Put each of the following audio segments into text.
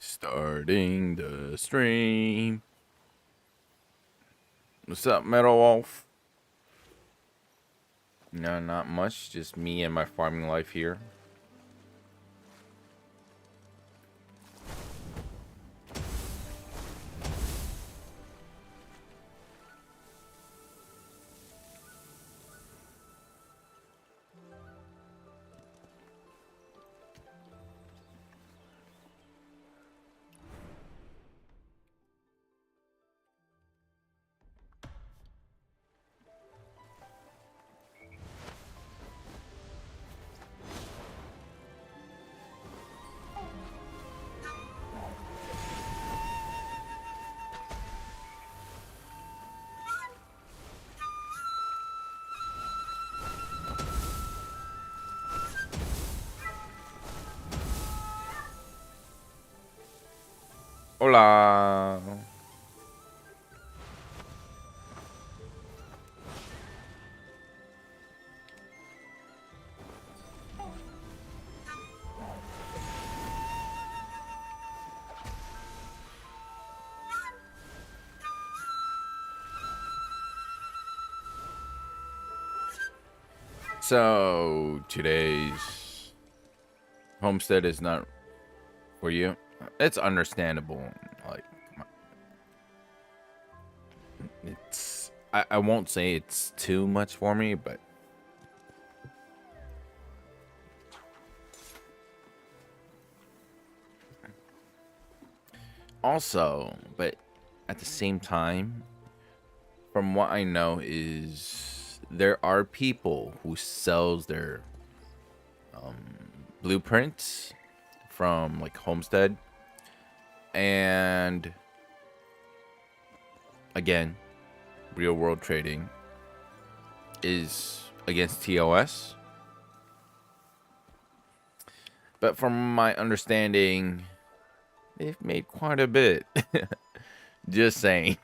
Starting the stream. What's up, Metal Wolf? No, not much. Just me and my farming life here. Hola. So today's homestead is not for you. It's understandable. Like, it's I won't say it's too much for me, but also, but at the same time, from what I know is there are people who sells their blueprints from like Homestead, and again, real world trading is against TOS. But from my understanding, they've made quite a bit. Just saying.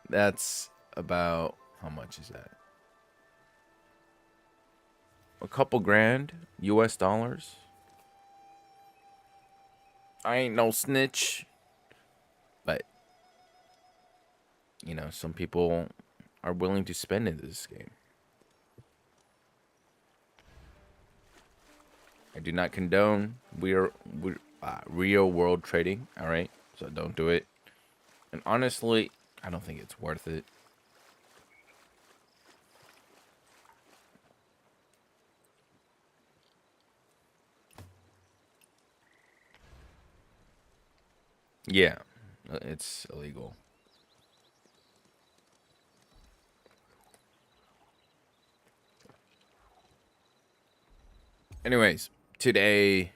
That's about, how much is that? A couple grand US dollars. I ain't no snitch, but you know, some people are willing to spend in this game. I do not condone real world trading, all right? So don't do it. And honestly, I don't think it's worth it. Yeah, it's illegal. Anyways, today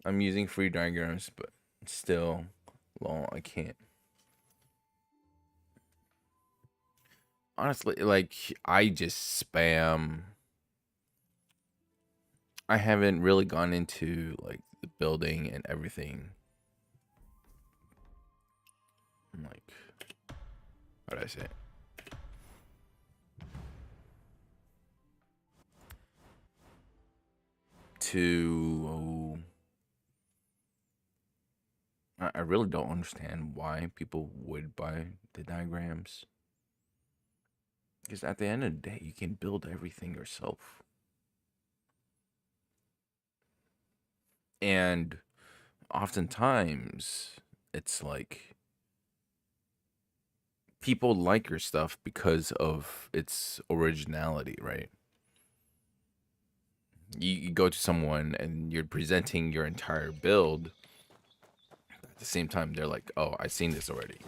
I'm using free diagrams, but still, lol, I can't. Honestly, like, I just spam. I haven't really gone into like the building and everything. Like, how did I say it? I really don't understand why people would buy the diagrams. Because at the end of the day, you can build everything yourself. And oftentimes, it's like people like your stuff because of its originality, right? You go to someone and you're presenting your entire build. At the same time, they're like, oh, I've seen this already.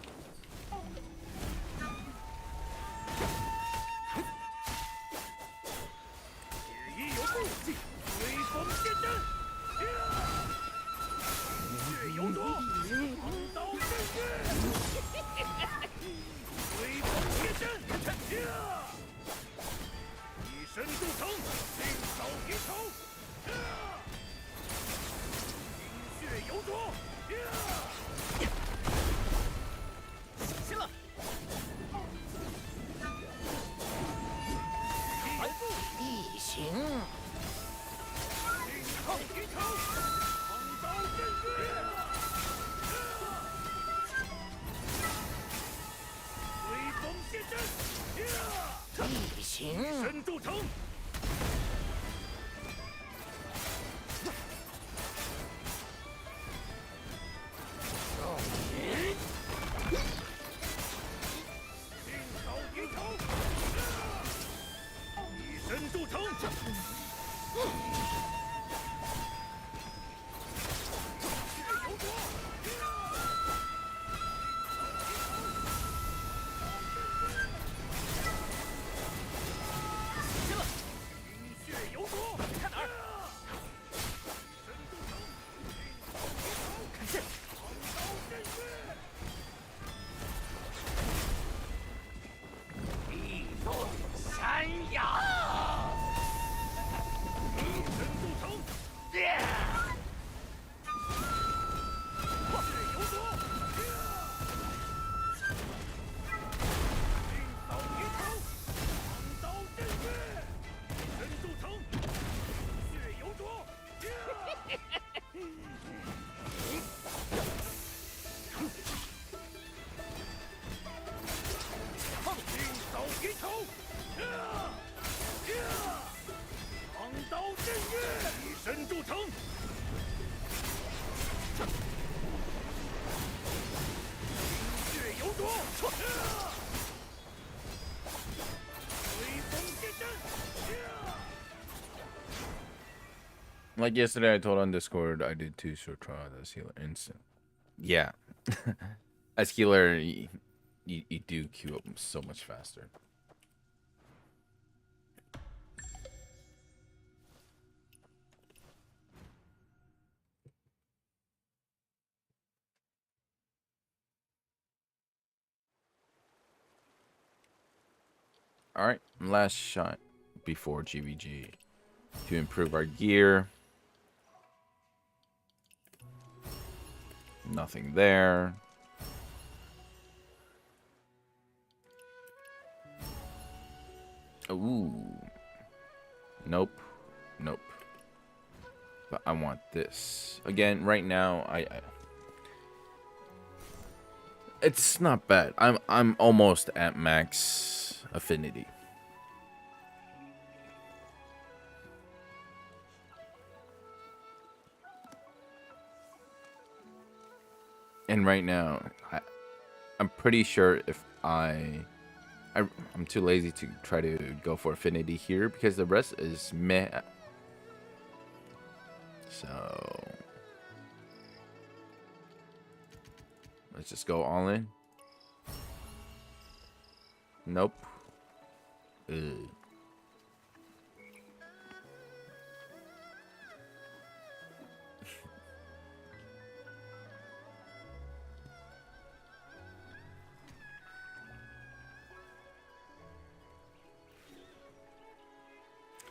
逆行，以身筑城。少年，定刀敌头，以身筑城。Like yesterday, I told on Discord I did 2 short trials as healer instant. Yeah, as healer, you do queue up so much faster. All right, last shot before GvG to improve our gear. Nothing there. Ooh. Nope. Nope. But I want this. Again, right now, it's not bad. I'm almost at max affinity. And right now, I'm pretty sure if I'm too lazy to try to go for affinity here because the rest is meh. So let's just go all in. Nope. Ugh.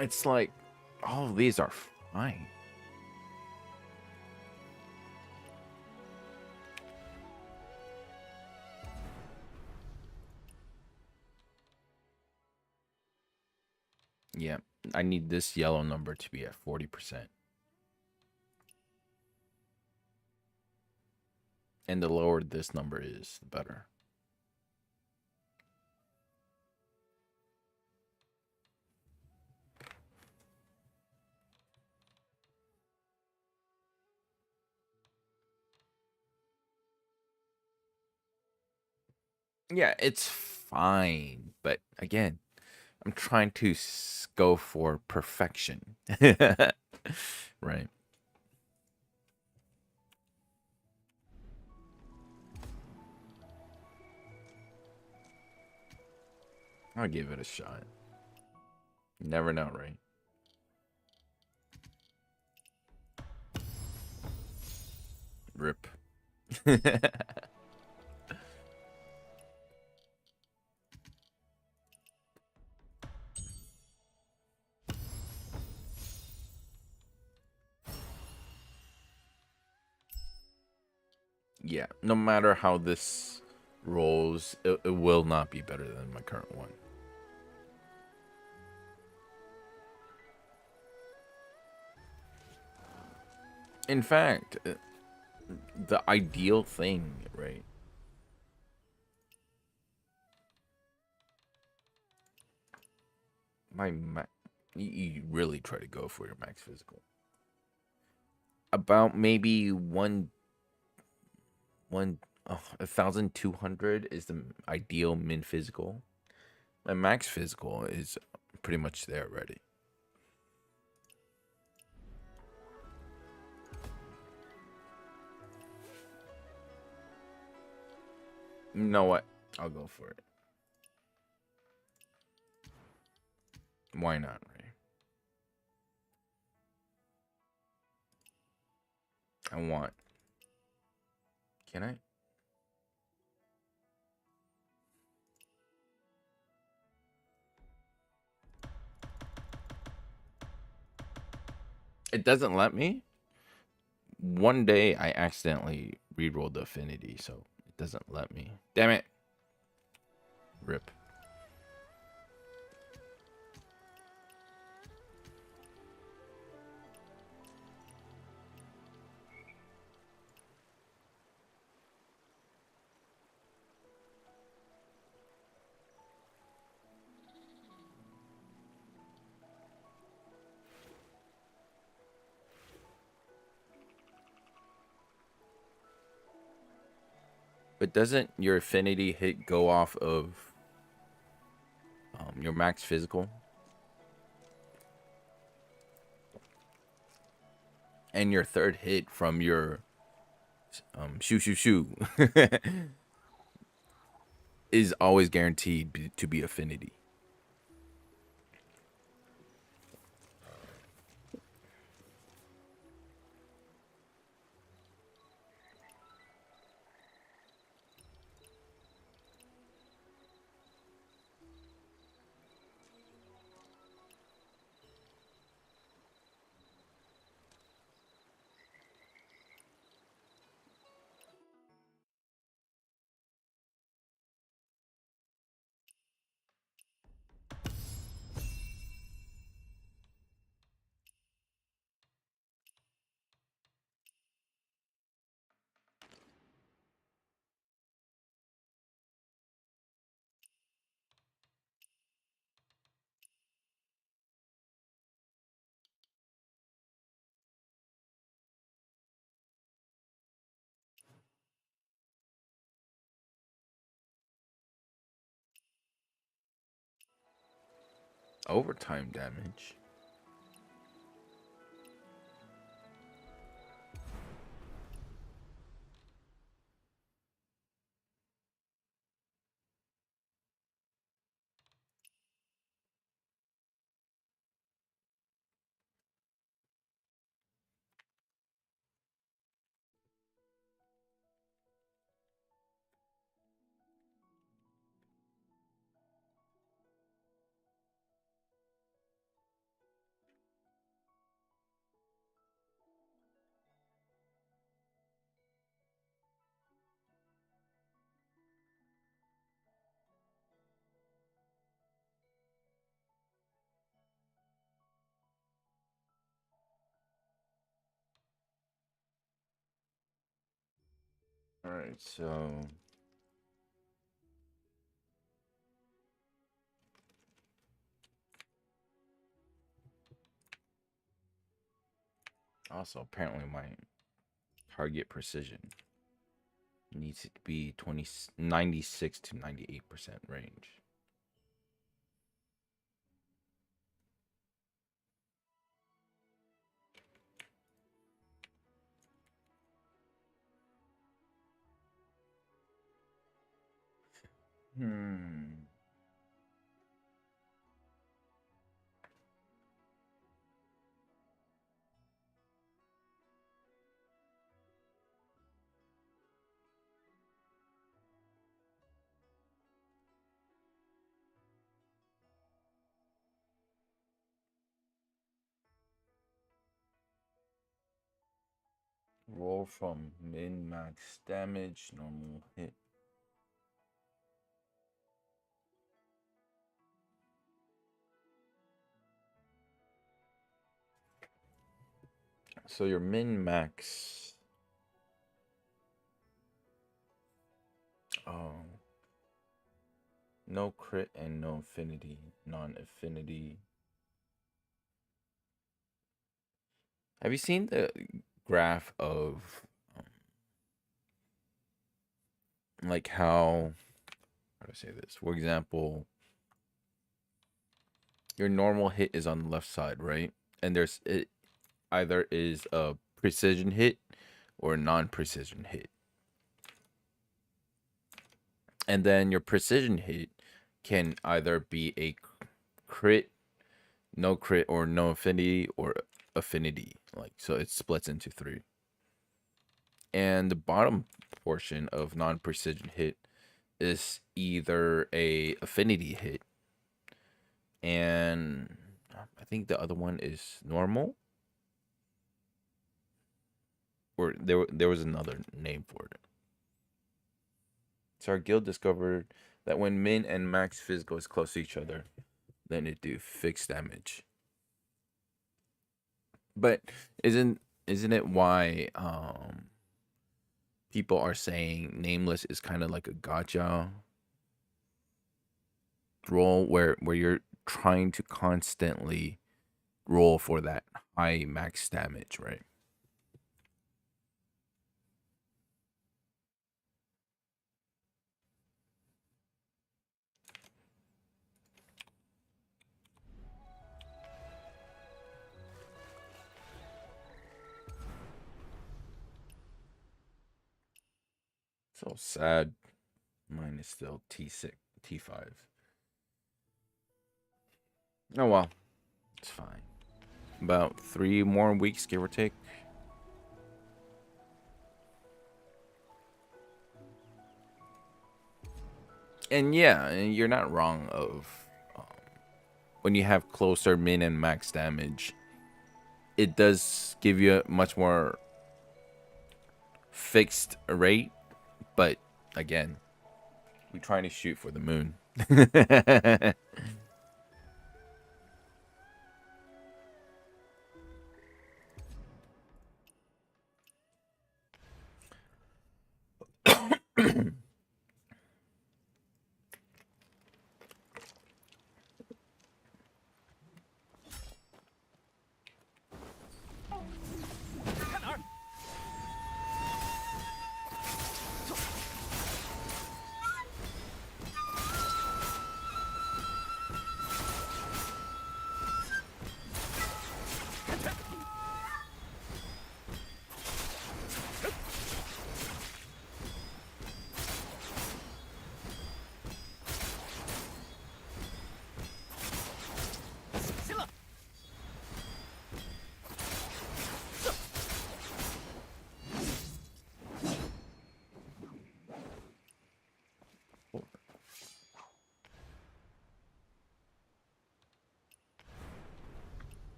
It's like all of these are fine. Yeah, I need this yellow number to be at 40%. And the lower this number is, the better. Yeah, it's fine. But again, I'm trying to go for perfection. Right. I'll give it a shot. You never know, right? Rip. Yeah, no matter how this rolls, it will not be better than my current one. In fact, the ideal thing, right? you really try to go for your max physical. About maybe 1,200 is the ideal min physical. My max physical is pretty much there already. You know what? I'll go for it. Why not, right? I want. Can I? It doesn't let me. One day I accidentally rerolled the affinity, so it doesn't let me. Damn it. Rip. But doesn't your affinity hit go off of your max physical? And your third hit from your shoo shoo shoo is always guaranteed to be affinity. Overtime damage. All right, so also apparently my target precision needs to be 96 to 98% range. Hmm. Roll from min max damage, normal hit. So your min max. Oh. No crit and no affinity. Non affinity. Have you seen the graph of like how to say this? For example, your normal hit is on the left side, right? And there's it either is a precision hit or a non-precision hit. And then your precision hit can either be a crit, no crit, or no affinity, or affinity. Like, so it splits into three. And the bottom portion of non-precision hit is either a affinity hit, and I think the other one is normal, or there was another name for it. So our guild discovered that when min and max physical is close to each other, then it do fixed damage. But isn't it why people are saying nameless is kind of like a gotcha roll where you're trying to constantly roll for that high max damage, right? So sad. Mine is still T6, T5. Oh well, it's fine. About 3 more weeks, give or take. And yeah, you're not wrong of when you have closer min and max damage, it does give you a much more fixed rate, but again, we're trying to shoot for the moon.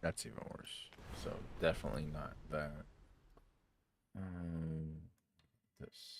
That's even worse. So definitely not that. This.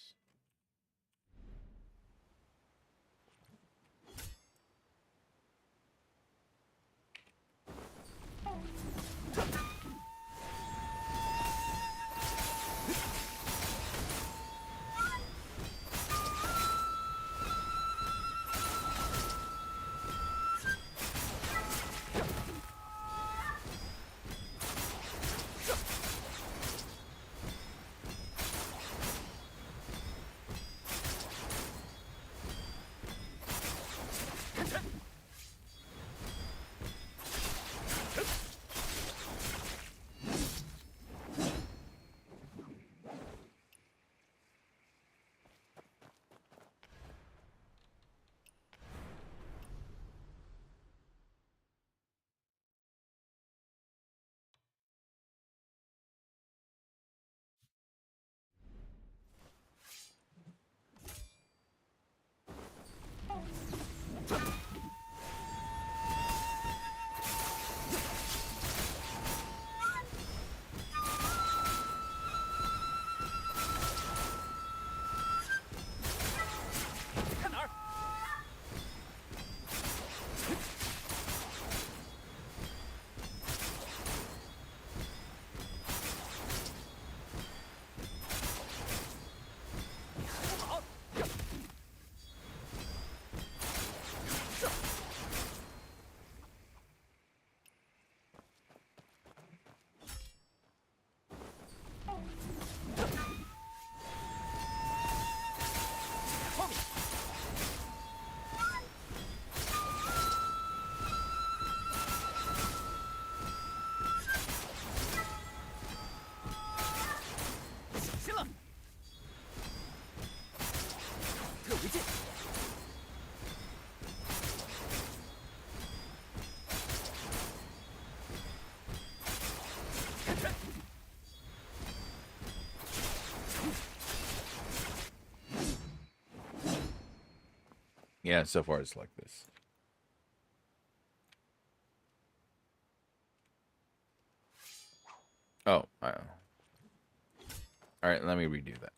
Yeah, so far it's like this. Oh, all right. Let me redo that.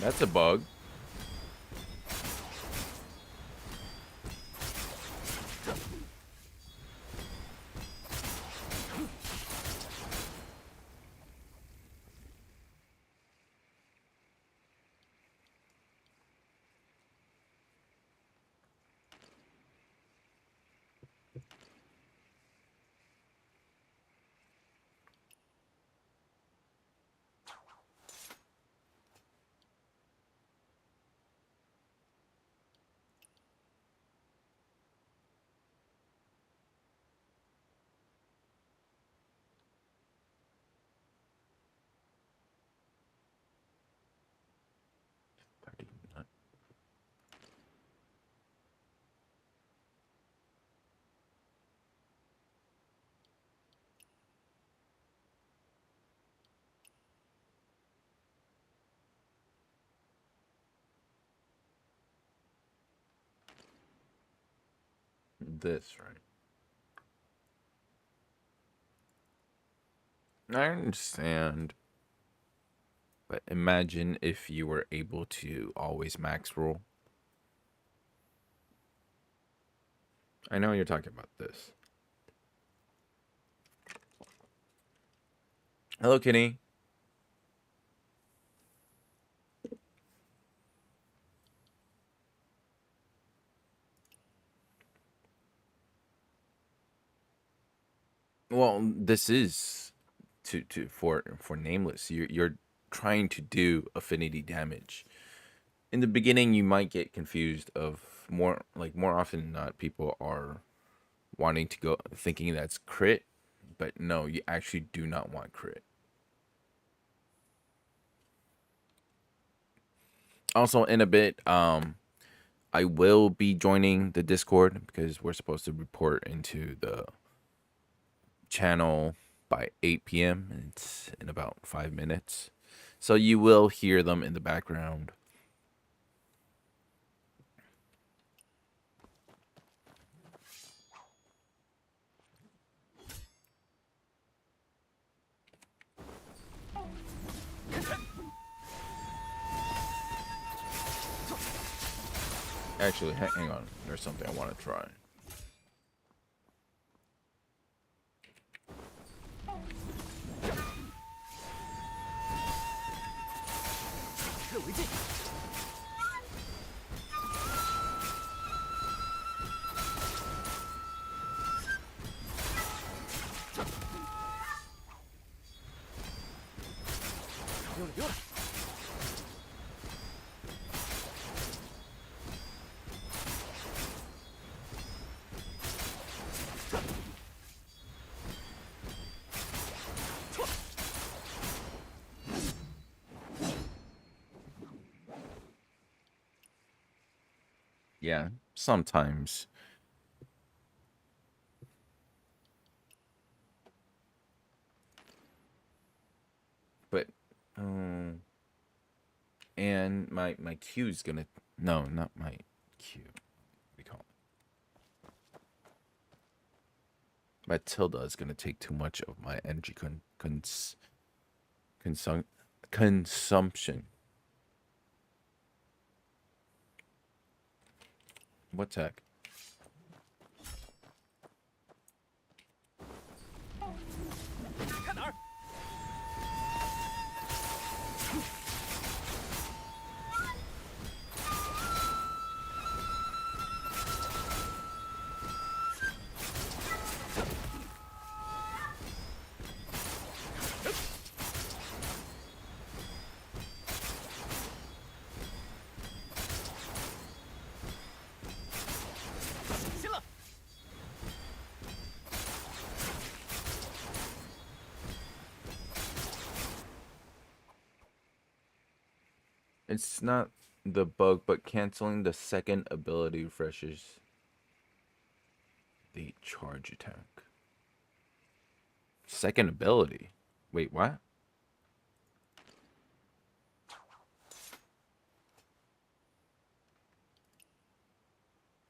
That's a bug. This, right? I understand. But imagine if you were able to always max roll. I know you're talking about this. Hello, Kenny. Well, this is for nameless. You're trying to do affinity damage. In the beginning, you might get confused of more often than not, people are wanting to go thinking that's crit, but no, you actually do not want crit. Also, in a bit, I will be joining the Discord because we're supposed to report into the channel by 8 p.m. It's in about 5 minutes. So you will hear them in the background. Actually, hang on. There's something I want to try. Yeah, sometimes. But and my Q is gonna no, not my Q. We call it. My tilde is gonna take too much of my energy consumption. What tech? It's not the bug, but canceling the second ability refreshes the charge attack. Second ability? Wait, what?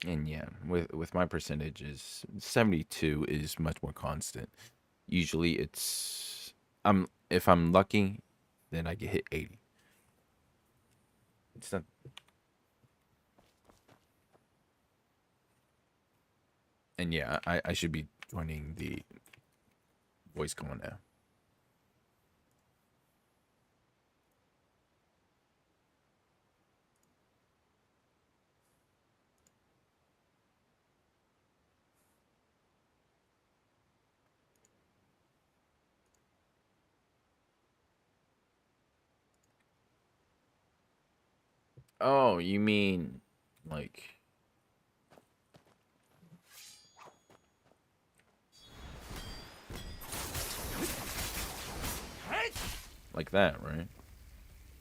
And yeah, with my percentages, 72 is much more constant. Usually it's if I'm lucky, then I get hit 80. It's not. And yeah, I should be joining the voice call now. Oh, you mean like that, right?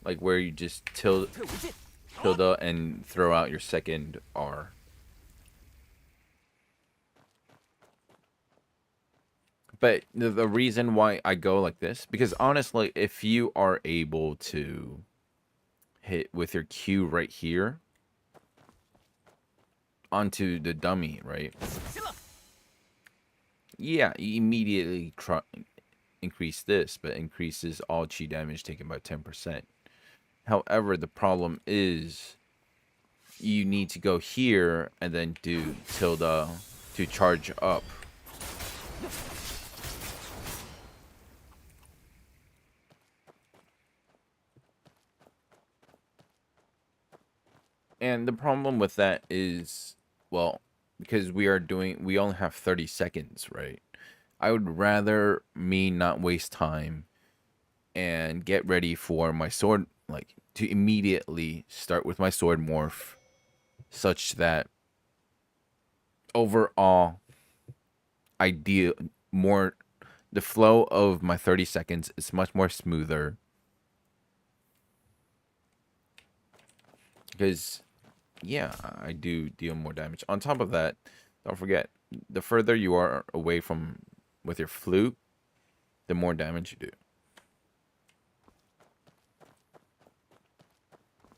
Like where you just tilde and throw out your second R. But the reason why I go like this, because honestly, if you are able to hit with your Q right here onto the dummy, right? Yeah, you immediately increase this, but increases all chi damage taken by 10%. However, the problem is you need to go here and then do tilde to charge up. And the problem with that is, well, because we only have 30 seconds, right? I would rather me not waste time and get ready for my sword, like to immediately start with my sword morph, such that overall ideal more the flow of my 30 seconds is much more smoother, because yeah, I do deal more damage. On top of that, don't forget, the further you are away from with your flute, the more damage you do.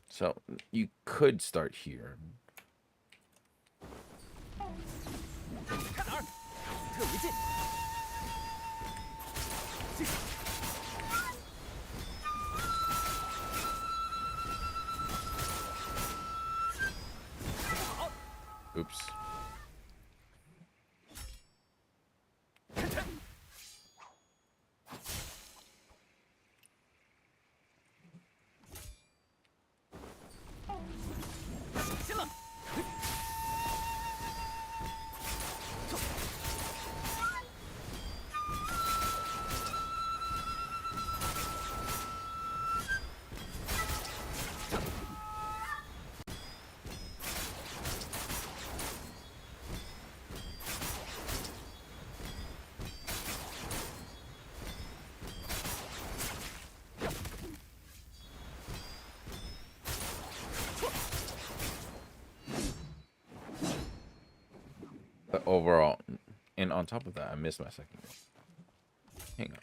So you could start here. Oops. But overall, and on top of that, I missed my second one. Hang on.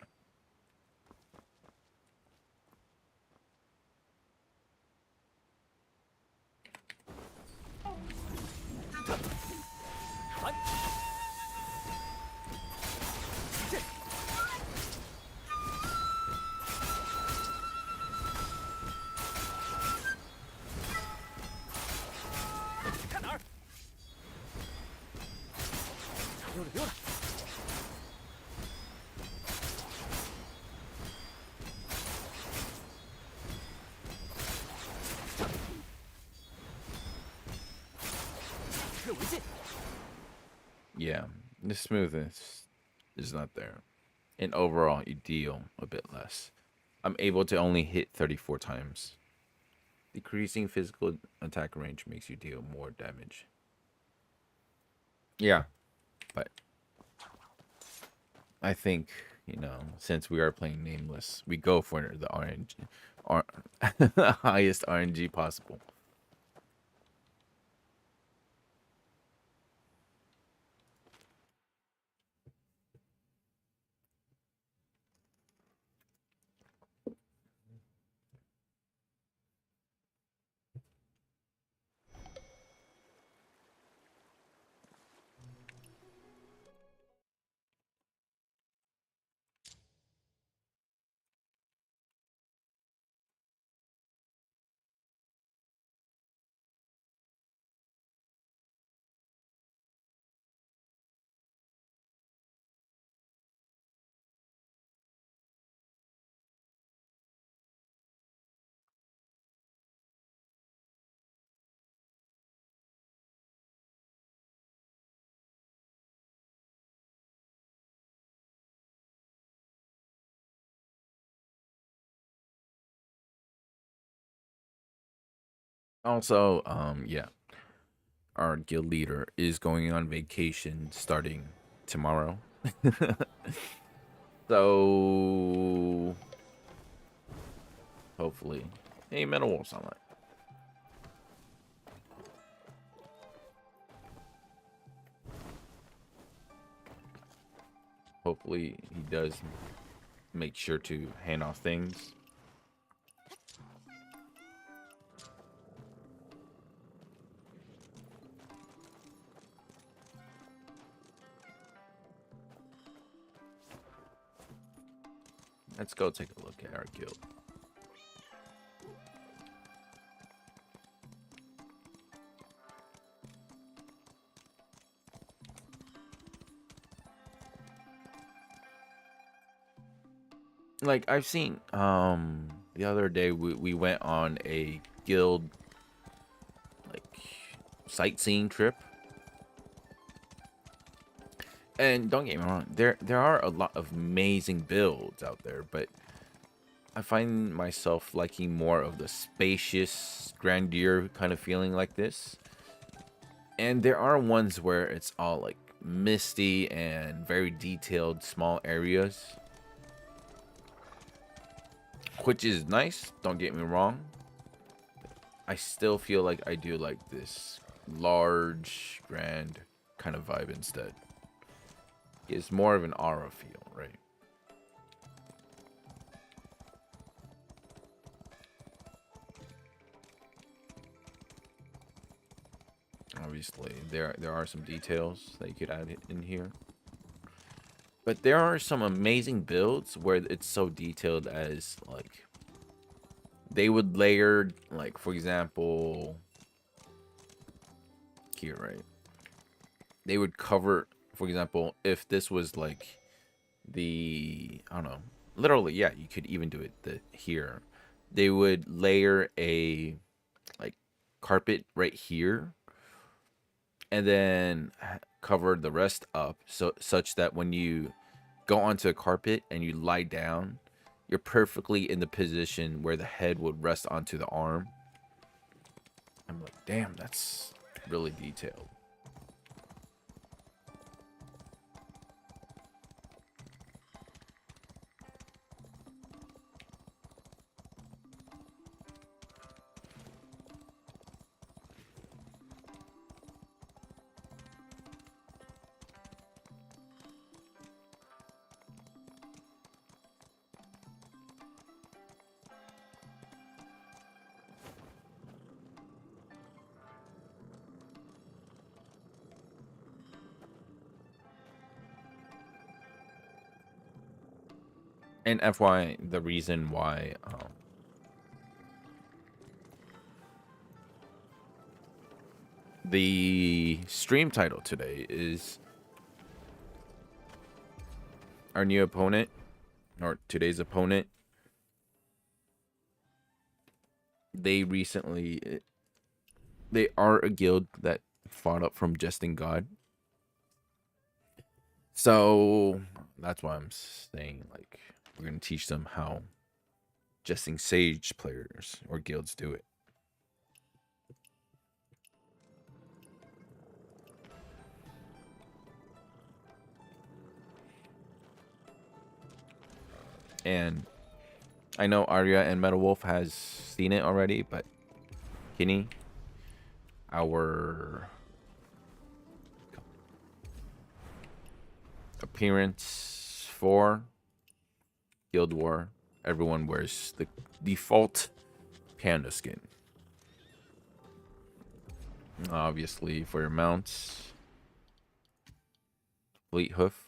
Yeah, the smoothness is not there. And overall, you deal a bit less. I'm able to only hit 34 times. Decreasing physical attack range makes you deal more damage. Yeah, but I think, you know, since we are playing nameless, we go for the RNG, R highest RNG possible. Also, yeah, our guild leader is going on vacation starting tomorrow. So hopefully, hey, Metal Wolf Sunlight. Hopefully, he does make sure to hand off things. Let's go take a look at our guild. Like I've seen the other day we went on a guild like sightseeing trip. And don't get me wrong, there are a lot of amazing builds out there, but I find myself liking more of the spacious grandeur kind of feeling like this. And there are ones where it's all like misty and very detailed small areas, which is nice, don't get me wrong. I still feel like I do like this large, grand kind of vibe instead. It's more of an aura feel, right? Obviously, there are some details that you could add in here. But there are some amazing builds where it's so detailed as like they would layer, like for example, here, right? They would cover, for example, if this was like the, I don't know, literally, yeah, you could even do it here. They would layer a like carpet right here and then cover the rest up so such that when you go onto a carpet and you lie down, you're perfectly in the position where the head would rest onto the arm. I'm like, damn, that's really detailed. And FY, the reason why the stream title today is our new opponent, or today's opponent. They recently, they are a guild that fought up from Jesting God. So that's why I'm saying, like, we're going to teach them how Jesting Sage players or guilds do it. And I know Arya and Metal Wolf has seen it already, but Kinney, our appearance for Guild War, everyone wears the default panda skin. Obviously, for your mounts, Fleet Hoof.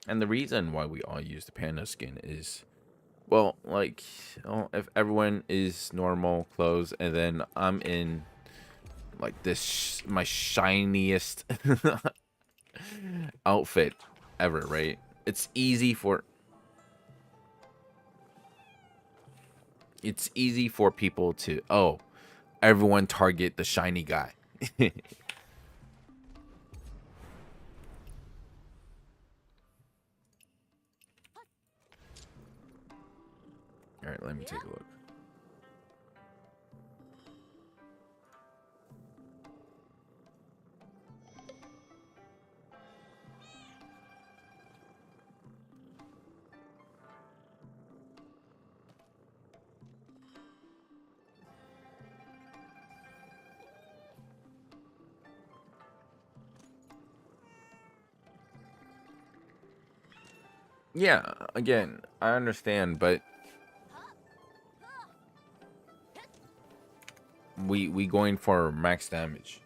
And the reason why we all use the panda skin is, well, like, if everyone is normal clothes and then I'm in like this my shiniest outfit ever, right? It's easy for people to, oh, everyone target the shiny guy. All right, let me take a look. Yeah, again, I understand, but we going for max damage.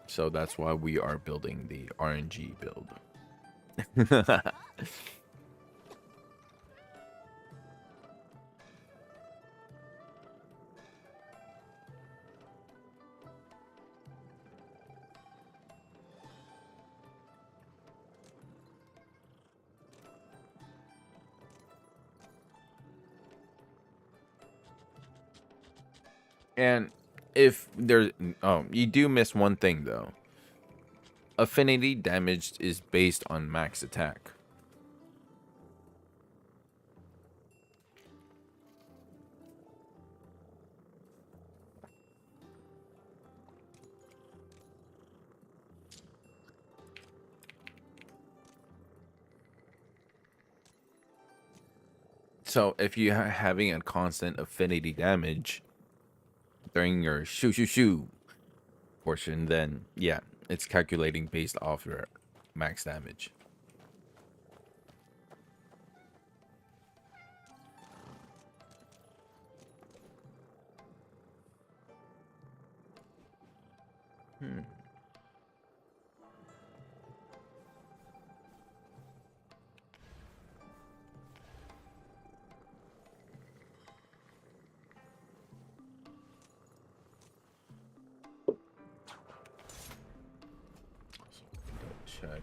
So that's why we are building the RNG build. And if there's, oh, you do miss one thing though. Affinity damage is based on max attack. So if you are having a constant affinity damage during your shoo shoo shoo portion, then yeah, it's calculating based off your max damage. Hmm. Check.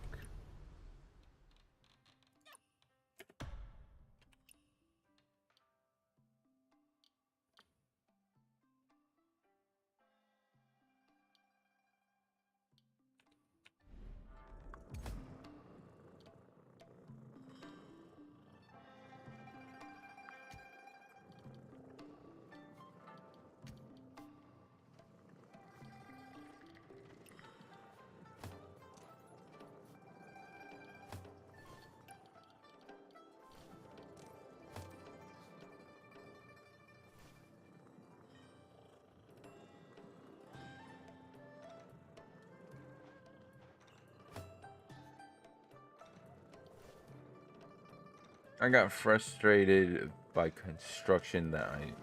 I got frustrated by construction that I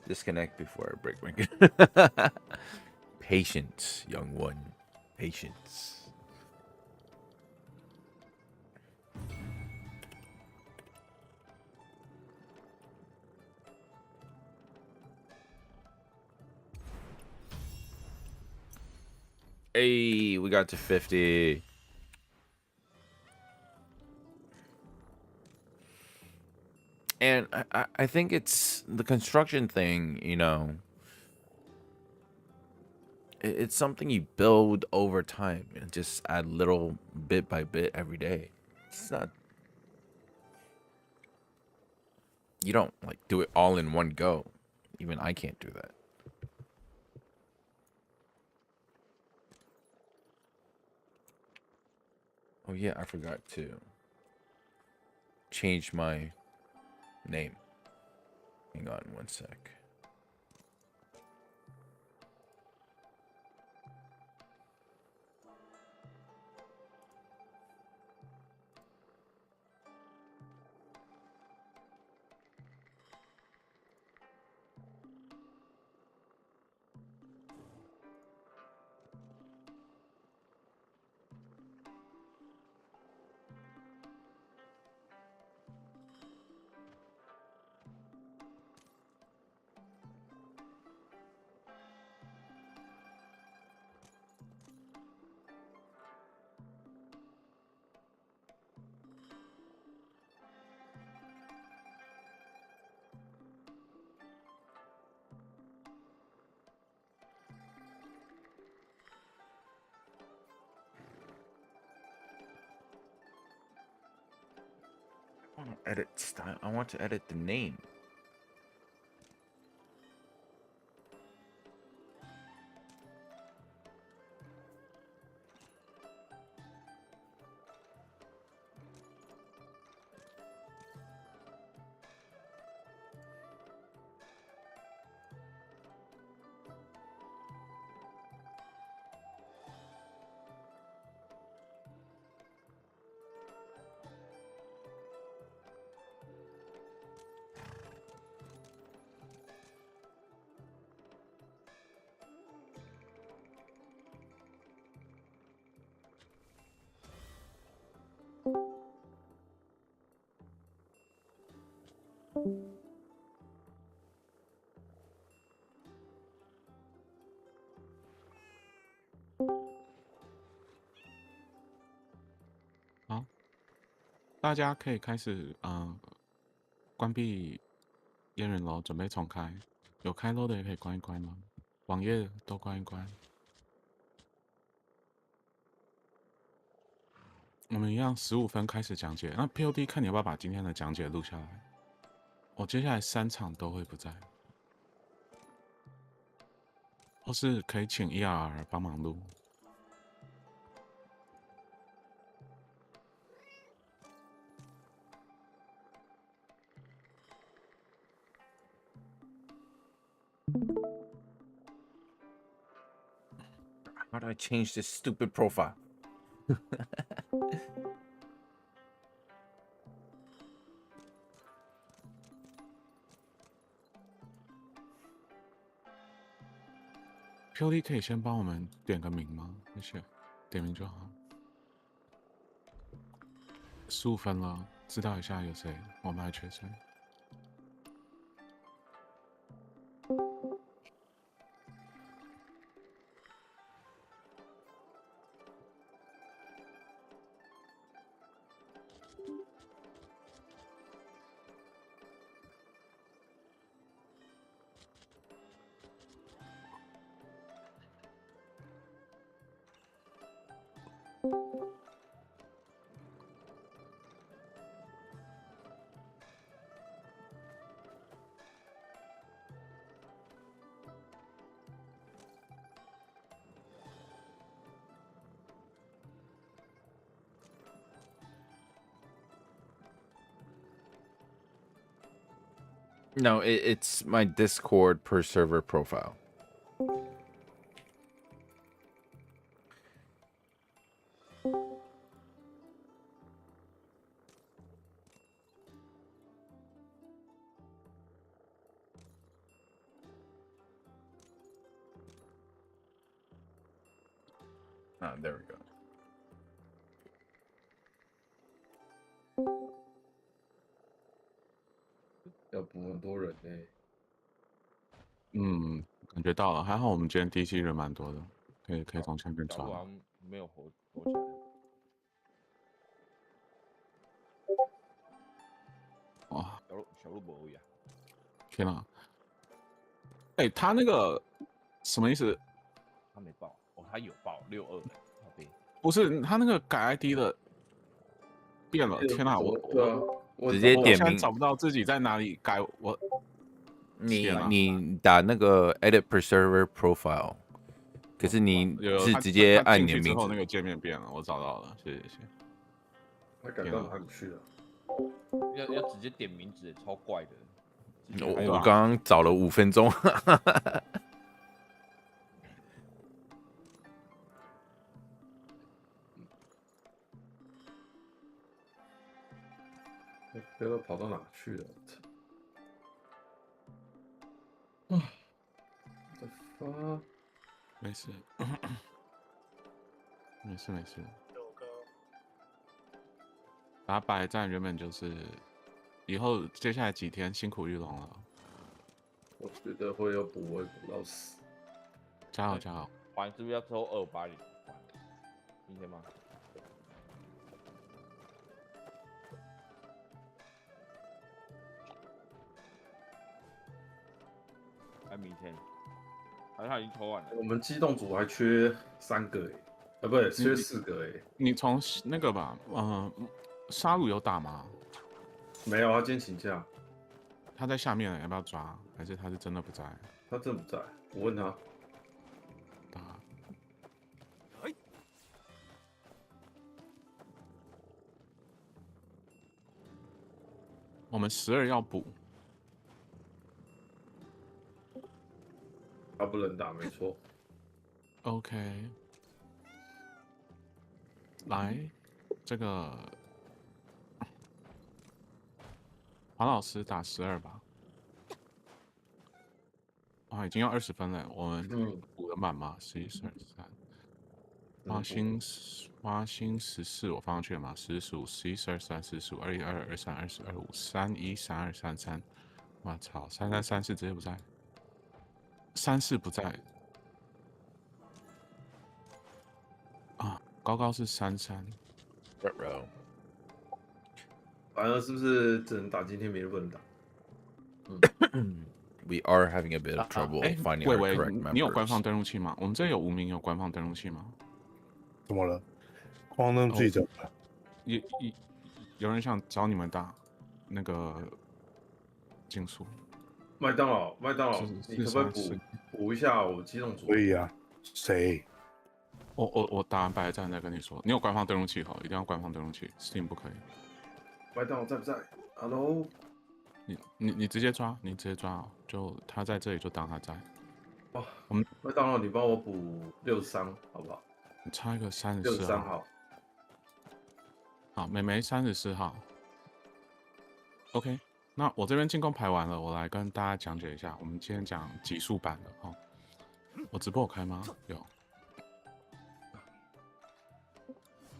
disconnect before I break my. Patience, young one. Patience. Hey, we got to 50. And I think it's the construction thing, you know. It's something you build over time and just add little bit by bit every day. It's not, you don't like do it all in one go. Even I can't do that. Oh yeah, I forgot to change my name. Hang on one sec. I want to edit style. I want to edit the name.好，大家可以开始关闭阉人楼，准备重开。有开 load 的也可以关一关吗？网页都关一关。我们一样15分开始讲解。那 POD 看你要不要把今天的讲解录下来。我接下来3场都会不在，或是可以请 ERR 帮忙录。How do I change this stupid profile? POD 可以先帮我们点个名吗？谢谢，点名就好。15分了，知道一下有谁，我们还缺谁。No, it's my Discord per server profile. Ah, there we go. 要补很多人呢、感觉到了，还好我们今天 DC 人蛮多的，可以从前面抓。没有火起来。哇，小鹿博呀！天哪！哎、他那个什么意思？他没报哦，他有报62。不是他那个改 ID 的变了，天哪！对啊，直接点名我现在找不到自己在哪里改，你打那个 edit per server profile， 可是你是直接按你的名字。那个界面变了，我找到了，谢谢。他敢到哪里去了？要直接点名字，超怪的。我刚刚找了5分钟。不知道跑到哪去了。啊，这发没事，没事没事。打百战原本就是以后接下来几天辛苦玉龙了，我觉得会有补，会补到死。加油加油！还是不是要抽280？明天吗？还明天？还是他已经抽完了？我们机动组还缺3个不对，缺4个你从那个吧，沙鲁有打吗？没有，他今天请假，他在下面，要不要抓？还是他是真的不在？他真不在。我问他，打。我们12要补。他不能打，没错。OK，来，这个黄老师打12吧。啊，已经要20分了，我们补得满吗？11、12、13。花心14，我放上去了吗？10、15、11、12、13、14、15、21、22、23、24、25、31、32、33。我操，33、34直接不在，34不在。啊，高高是33。反正是不是只能打今天，明天不能打？We are having a bit of trouble finding our 伟 correct 你有官方 members. 登录器吗？我们这有5名有官方登录器吗？怎么了？光灯记者，有人想找你们打那个竞速。麦当劳，你可不可以补一下我机动组？可以啊。谁？我打完百战再跟你说。你有官方登录器一定要官方登录器 ，Steam 不可以。麦当劳在不在 ？Hello。你直接抓，你直接抓哦，就他在这里就当他在。哦，我们麦当劳，你帮我补63，好不好？你差一个34 63号。好，美眉34号。OK， 那我这边进攻排完了，我来跟大家讲解一下。我们今天讲极速版的哦。我直播有开吗？有。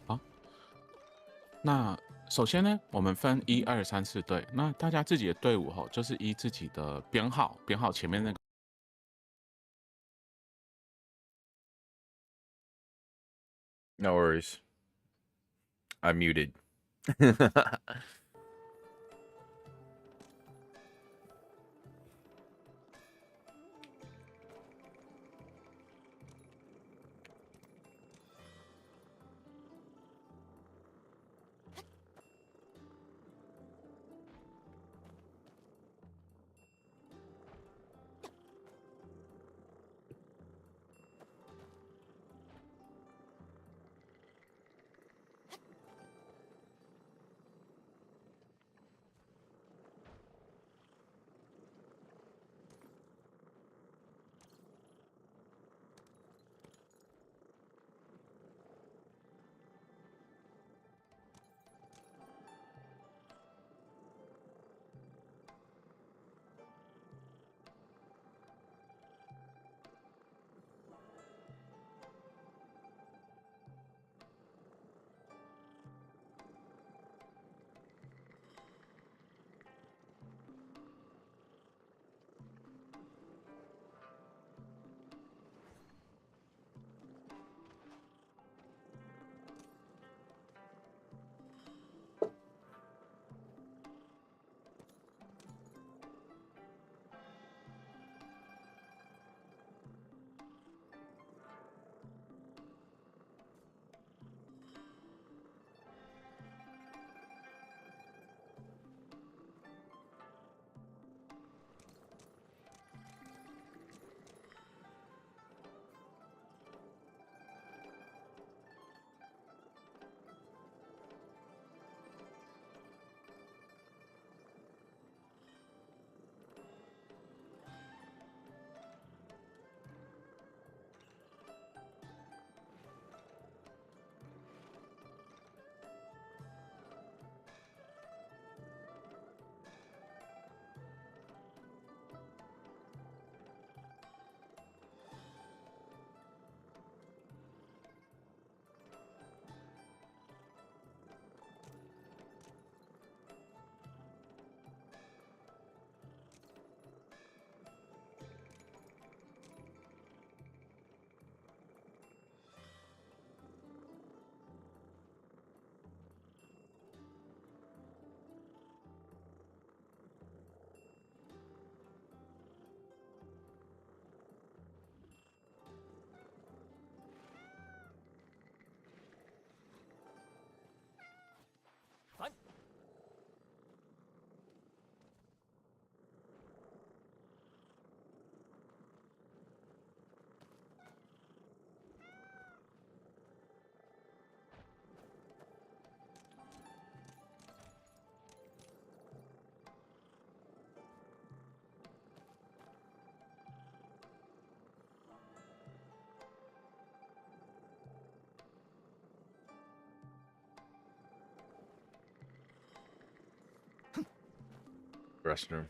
好，那首先呢，我们分1、2、3、4队。那大家自己的队伍就是依自己的编号前面那个。No worries. I muted. Restroom.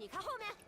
你看后面。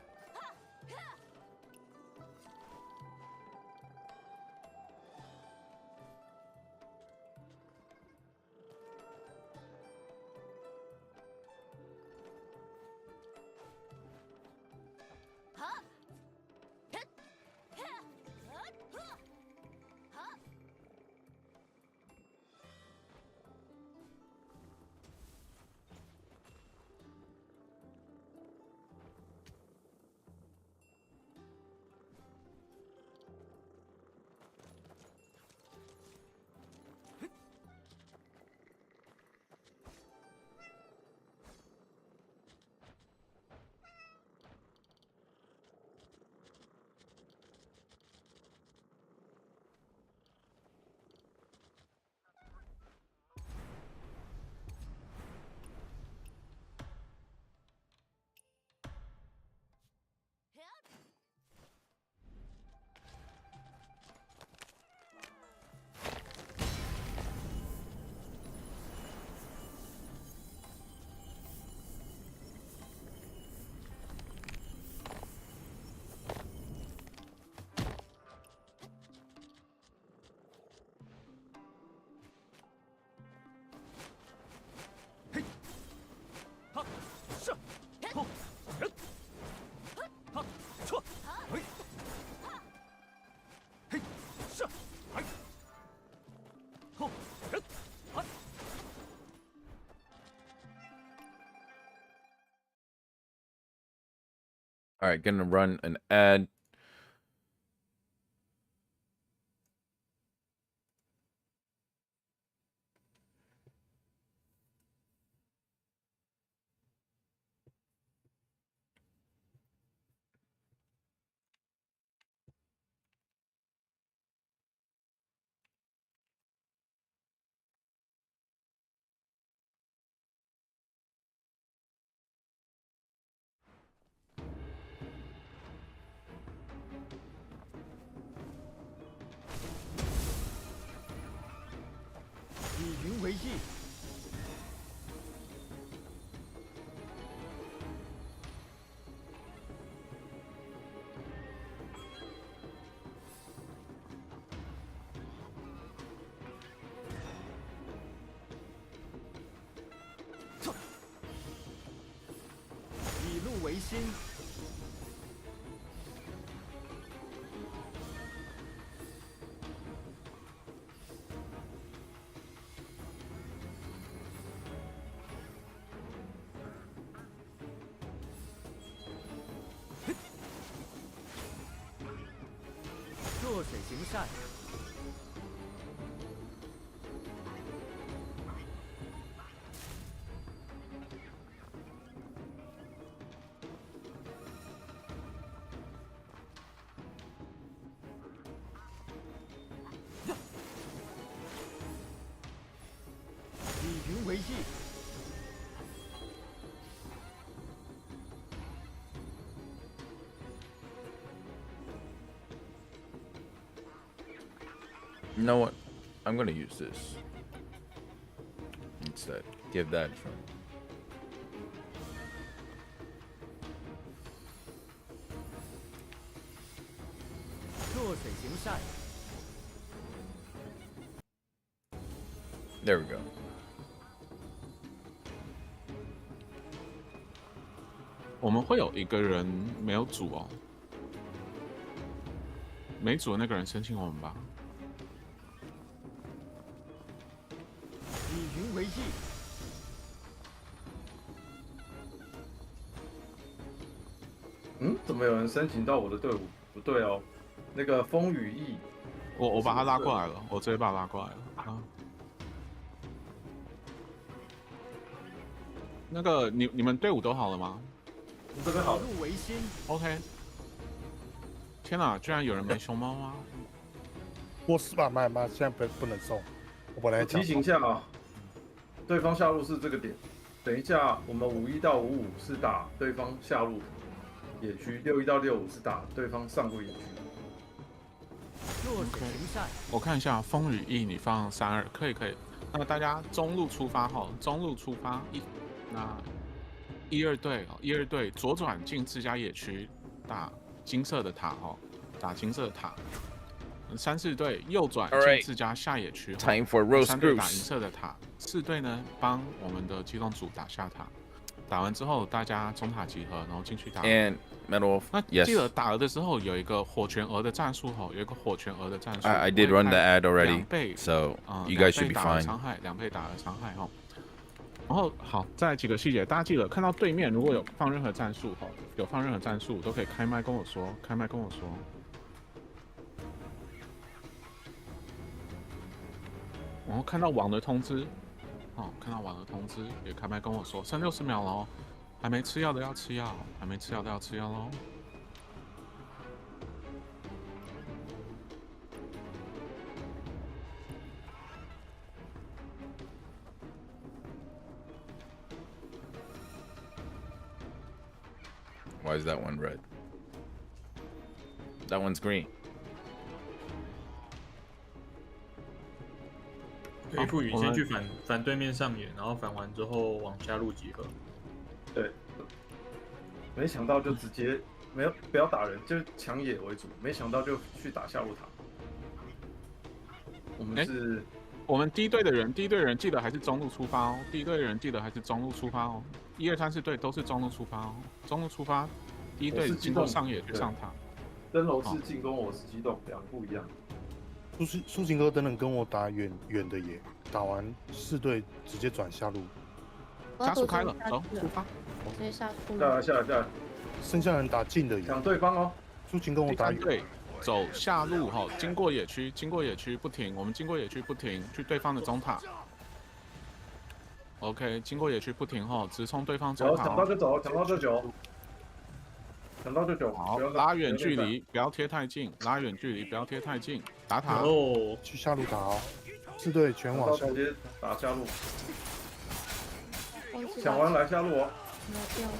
All right, gonna run an ad. 以云为翼，以路为心，弱水行善，以云为翼， You know what? I'm gonna use this instead. Give that a try. 弱水行善， There we go. 我们会有一个人没有组哦，没组的那个人申请我们吧。 以云为翼，怎么有人申请到我的队伍？不对哦，那个风雨翼，我把他拉过来了，我直接把他拉过来了啊。那个你们队伍都好了吗这边好了。以路为心， ？OK。天哪，居然有人没熊猫吗？我是吧，妈，现在不能送。我本来我讲提醒一下啊，对方下路是这个点。等一下，我们51到55是打对方下路野区，61到65是打对方上路野区。弱水行善，我看一下风雨翼，你放32，可以。那么大家中路出发后，中路出发那1、2队哦，1、2队左转进自家野区，打金色的塔哦，打金色的塔。3、4队右转 Alright. 进自家下野区 Time for roast 3队打银 goose. 色的塔，4队呢帮我们的机动组打下塔。打完之后，大家中塔集合，然后进去打。 And metal wolf. 那记得 Yes. 打鹅的时候有一个火拳鹅的战术吼，有一个火拳鹅的战术。 I did run the ad already, 2倍 so you guys should be 2倍打的 fine. 伤害，2倍打的伤害吼。然后好，再来几个细节，大家记得看到对面如果有放任何战术吼，有放任何战术都可以开麦跟我说，开麦跟我说。然后看到网的通知，看到网的通知也开麦跟我说，剩60秒了哦，还没吃药的要吃药，还没吃药的要吃药喽。 Why is that one red? That one's green. 可以赋予先去反对面上野，然后反完之后往下路集合。对，没想到就直接没有不要打人，就是抢野为主。没想到就去打下路塔。我们是，我们第一队的人记得还是中路出发哦。第一队的人记得还是中路出发哦。1、2、3、4队都是中路出发哦。中路出发，第一队经过上野去上塔。登楼是进攻，我是机动，两个不一样。苏晴哥等等跟我打远的野，打完4队直接转下路。加速开了，走出发。直接下路。下来，剩下人打近的野。抢对方哦。苏晴跟我打远。对，走下路哈，经过野区不停，我们经过野区不停，去对方的中塔。OK， 经过野区不停哈，直冲对方中塔。抢到就走，抢到就走。抢到就走。好，拉远距离，不要贴太近，拉远距离，不要贴太近，打塔。哦，去下路打哦。4队全往下直接打下路。忘记抢完来下路哦。没有掉了。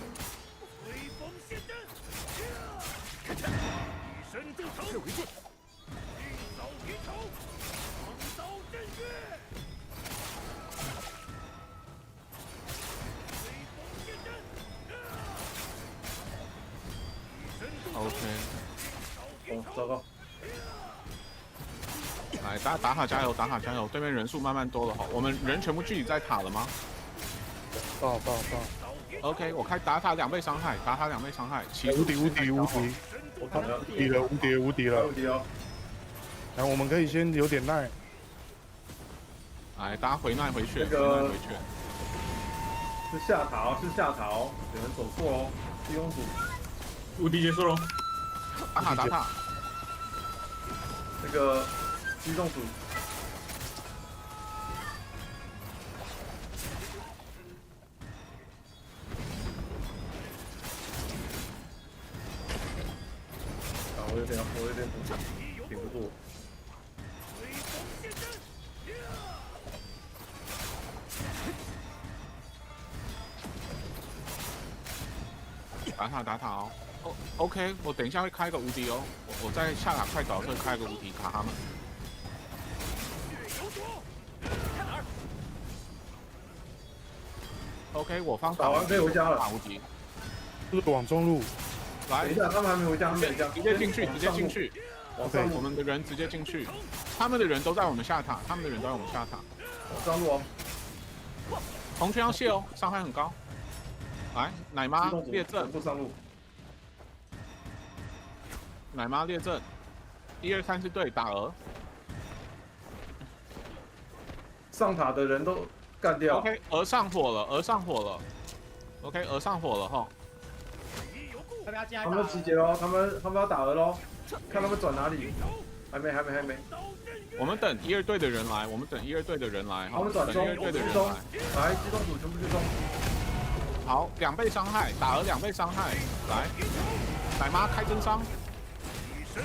威风现真，以身助城，为剑，应扫云头，昂刀震岳。OK，哦，糟糕，来打塔加油，打塔加油！对面人数慢慢多了哈，我们人全部聚集在塔了吗到。 ？OK， 我开打塔2倍伤害，打塔2倍伤害，起无敌，我看了，无敌了无。敌哦！然后我们可以先有点耐，来，大家回耐回去，那个回耐回去。是下塔哦，是下塔哦，有人走错哦，地公主，无敌结束喽。打塔，那个机动组，啊，我有点顶不住。打塔哦。哦 ，OK， 我等一下会开个无敌哦，我在下塔快走的时候开个无敌卡他们。OK， 我方打完可以回家了打无敌，就是往中路。来等一，下，他们还没回家，他们回家，直接进去，直接进去。往上路，我们的人直接进去，他们的人都在我们下塔，他们的人都在我们下塔。往上路哦。红圈要卸哦，伤害很高。来，奶妈机动组列阵全，部上路。奶妈列阵，1、2、3是队打鹅。上塔的人都干掉。 OK， 鹅上火了，鹅上火了。OK， 鹅上火了哈。他们集结喽，他们要打鹅喽，看他们转哪里。还没。我们等1、2队的人来，我们等1、2队的人来哈。他们转中，等1、2队的人中，来。来，机动组全部去中。好，2倍伤害，打鹅2倍伤害。来，奶妈开真伤，机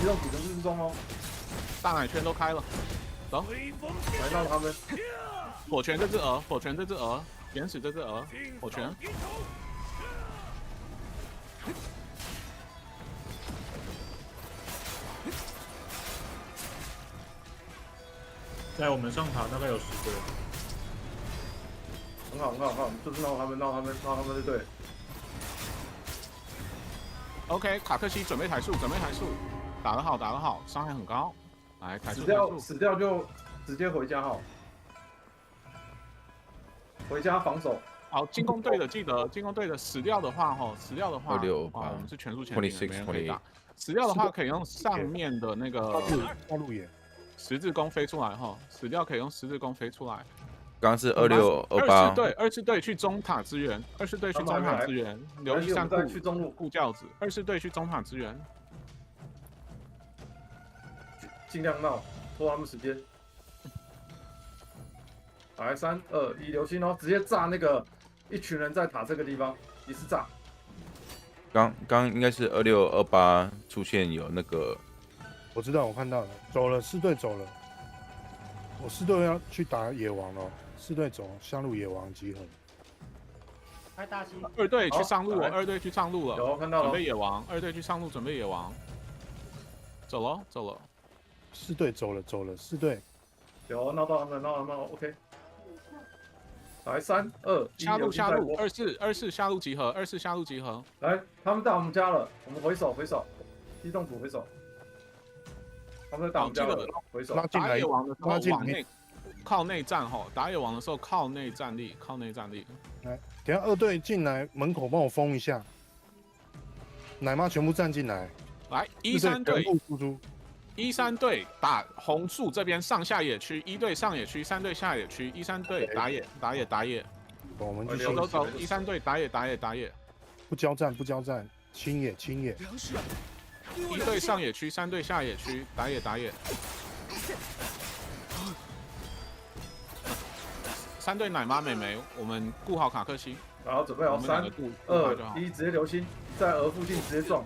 动组全部去中哦。大奶圈都开了。走，来到他们，火拳这只鹅，火拳这只鹅，原始这只鹅，火拳。在我们上塔大概有10个人。很好，就是闹他们就对了。 OK， 卡克西准备抬速，打得好，伤害很高。来，抬速，死掉就直接回家哈。回家防守。好，进攻队的记得，进攻队的死掉的话，2658我们是全速前进的，没人可以26打。死掉的话可以用上面的那个大路野，十字弓飞出来哈，死掉可以用十字弓飞出来。刚刚是2628，二次队去中塔支援，留一上再去中路顾轿子，二次队去中塔支援。尽量闹，拖他们时间。来，3、2、1，流星哦，直接炸那个一群人在塔这个地方，一次炸。刚应该是2628出现有那个，我知道，我看到了，走了，4队走了，我4队要去打野王了，4队走，下路野王集合。开大西，二队去上路了，好二队去上路了，有看到了准备野王，二队去上路准备野王，走了。 4队走了，4队。有闹到他们，OK。来，3、2、1，下路，二四下路集合，来，他们到我们家了，我们回手，机动组回手。他们在打我们家了，回手。打野王的时候拉进来往内，靠内站吼，打野王的时候靠内站立。来，等下2队进来门口帮我封一下，奶妈全部站进来。来，13队全部输出。 13队打红树这边上下野区，1队上野区，3队下野区，13队打野。我们就走，13队打野。不交战，清野。 1队上野区，3队下野区，打野。3队奶妈美眉，我们顾好卡克西。然后准备好，3、2、1，直接流星，在鹅附近直接撞。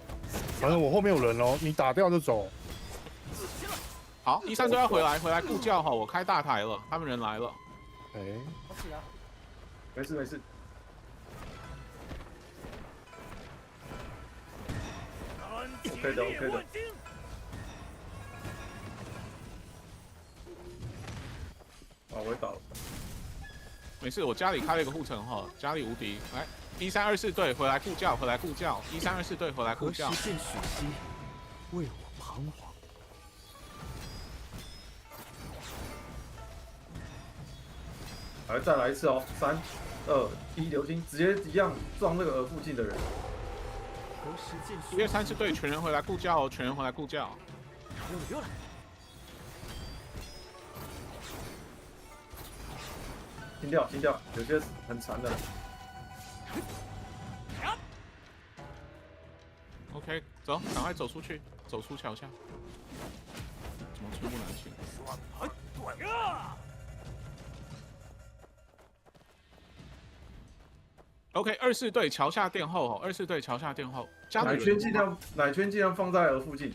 反正我后面有人哦，你打掉就走。 好，13队要回来顾教哈，我开大台了，他们人来了。哎，没事。OK 的。啊，我也倒了。没事，我家里开了一个护城哈，家里无敌。来，1324队回来顾教，回来顾教。1324队回来顾教。见血息，为我彷徨。来，再来一次哦！3、2、1，流星直接一样撞那个附近的人。何时见1月30队全人回来顾教哦，全人回来顾教。又来。清掉，清掉，有些很残的。OK， 走，赶快走出去，走出桥下。怎么出不难行？双盘断呀！ OK，24队桥下殿后，24队桥下殿后。奶圈尽量放在额附近。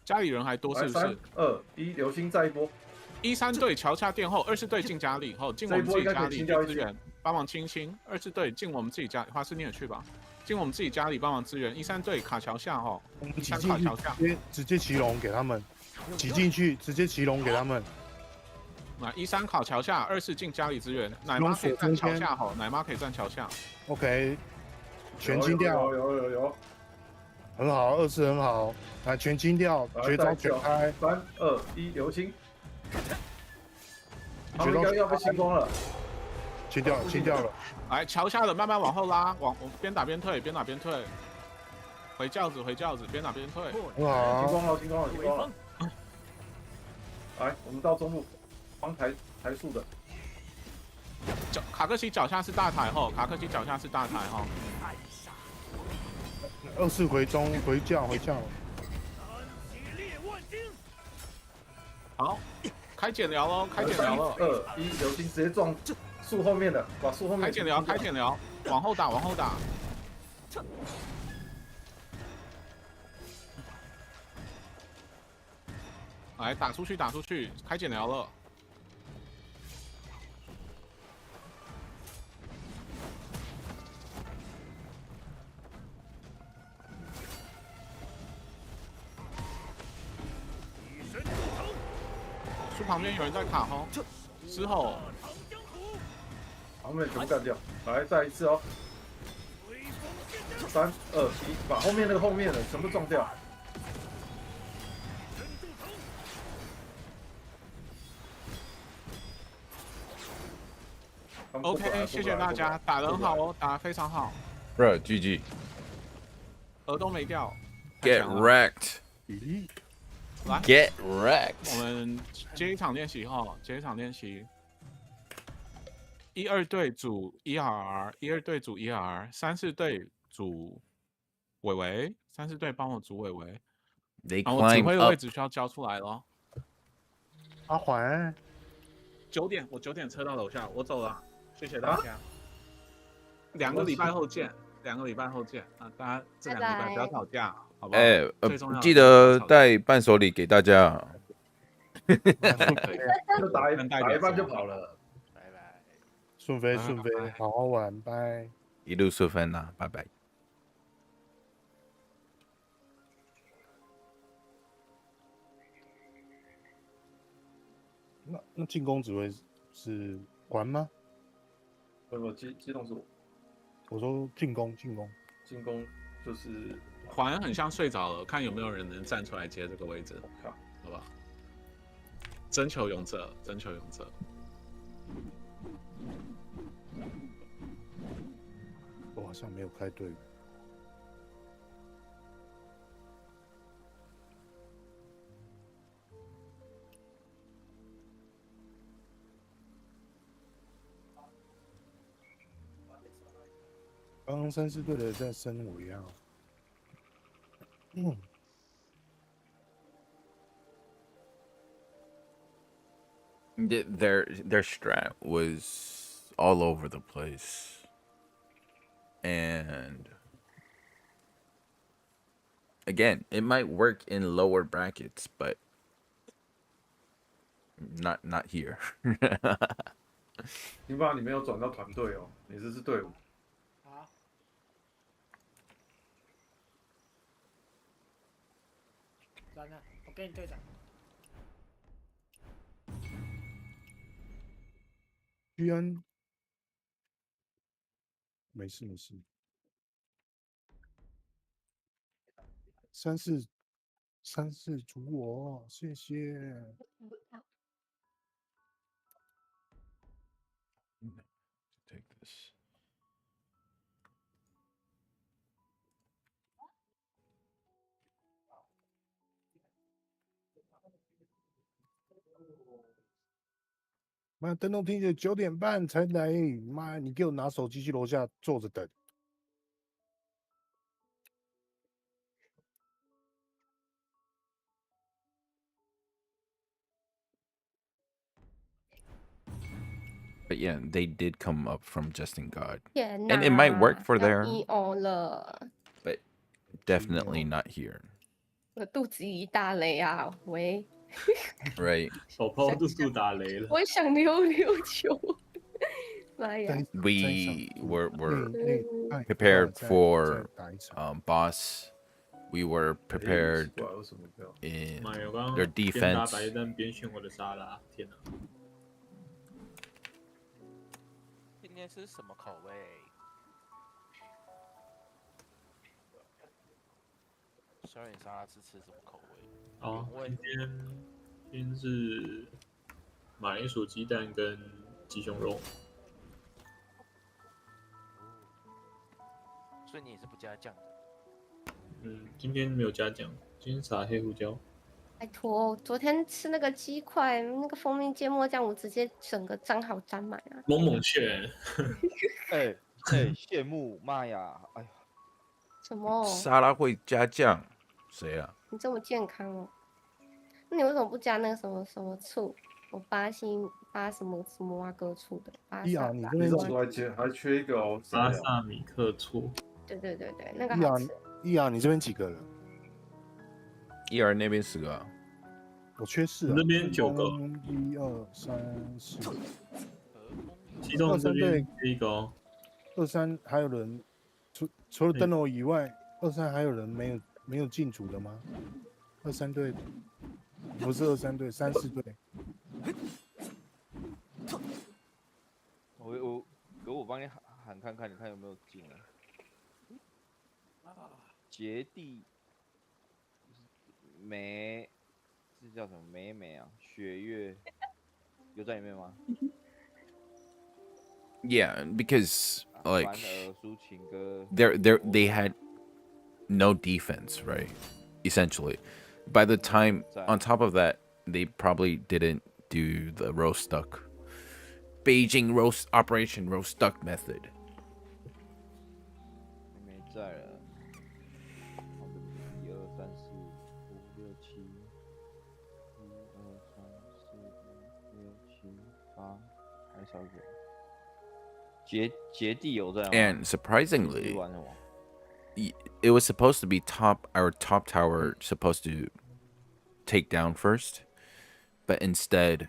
家里人还多是不是？3、2、1，流星再一波。13队桥下殿后，24队进家里后，进我们自己家里去支援，帮忙清清。24队进我们自己家，华师你也去吧，进我们自己家里帮忙支援。13队卡桥下哈，我们挤13进卡桥下，直接骑龙给他们，挤进去直接骑龙给他们。那13卡桥下，24进家里支援，奶妈可以站桥下哈，奶妈可以站桥下。OK， 全清掉，有，很好，24很好，来全清掉，绝招全开。3、2、1，流星。他们应该要被清光了。清掉了。来，桥下的慢慢往后拉，边打边退，边打边退。回轿子，边打边退。很好，清光了。来，我们到中路，帮台树的。卡克西脚下是大台后，卡克西脚下是大台哈。 24回中回教。好，开减疗喽，开减疗了。2、1，流星直接撞树后面的，把树后面。开减疗，往后打。来，打出去，开减疗了。树旁边有人在卡吼，之后旁边全部干掉，来再一次哦。3、2、1，把后面的全部撞掉。OK， 谢谢大家，打得很好哦，打得非常好。Bro, GG. 额都没掉。 Get wrecked. 来 Get wrecked. 我们接一场练习哈，接一场练习。1、2队组 1R，1、2队组 1R， 3、4队组伟伟，3、4队帮我组伟伟。 They 我指 climb 挥的位 up. 置需要交出来咯。阿环9点，我9点车到楼下，我走了，谢谢大家。2个礼拜后见，2个礼拜后见啊！大家这2个礼拜不要吵架，好不好？最重要记得带伴手礼给大家。就打一半就跑了。拜拜。顺飞，好好玩，拜。一路顺风呐，拜拜。那进攻只会是环吗？不，机动是我。我说进攻就是环很像睡着了，看有没有人能站出来接这个位置，好吧？征求勇者。我好像没有开队。刚刚3、4队的在升维啊。Their strat was all over the place, and again, it might work in lower brackets, but not here. 辛巴，你没有转到团队哦，你这是队伍。好。转了，我跟你队长。居安没事没事。3-4主我，谢谢。Take this. 妈，灯笼听姐9点半才来，妈，你给我拿手机去楼下坐着等。But yeah, they did come up from Just in God, 天 and it might work 哪， for 要 there, EO 了， but definitely not here. 我肚子一大雷啊！喂， Right? 小抛肚肚打雷了。我想溜溜球，妈呀！在一场 We were 那 prepared 再 for 打一场。 boss. We were 奇 prepared 怪，为什么不要？ in 妈呀！我刚 their 刚边打 defense. 白夜灯边选我的沙拉，天哪！今天吃什么口味？小眼沙拉是吃什么口味？哦，原味今天是马铃薯鸡蛋跟鸡胸肉。所以你也是不加酱的。今天没有加酱，今天撒黑胡椒。拜托，昨天吃那个鸡块，那个蜂蜜芥末酱，我直接整个沾好沾满啊！猛猛炫，哎，羡慕，妈呀！哎呀，什么？沙拉会加酱，谁啊？你这么健康哦？那你为什么不加那个什么什么醋？我巴什么蛙哥醋的？巴萨你这你边这种还缺一个哦，谁巴啊？萨米克醋。对，那个好吃。你这边几个人？伊尔那边10个啊。我缺4啊。那边9个。1、2、3、4。其中这边一个哦。23还有人，除了灯笼以外，23还有人没有进组的吗？23队不是23队，3、4队。我帮你喊看看，你看有没有进来。杰地梅，这叫什么梅啊？雪月有在里面吗？ Yeah, because like 凡尔抒情歌 they had no defense, right? Essentially, by the time on top of that, they probably didn't do the roast duck, Beijing roast operation roast duck method. 没在了。1、2、3、4、5、6、7，1、2、3、4、5、6、7、8，还少一个。杰地有在吗？ And surprisingly, it was supposed to be our top tower supposed to take down first, but instead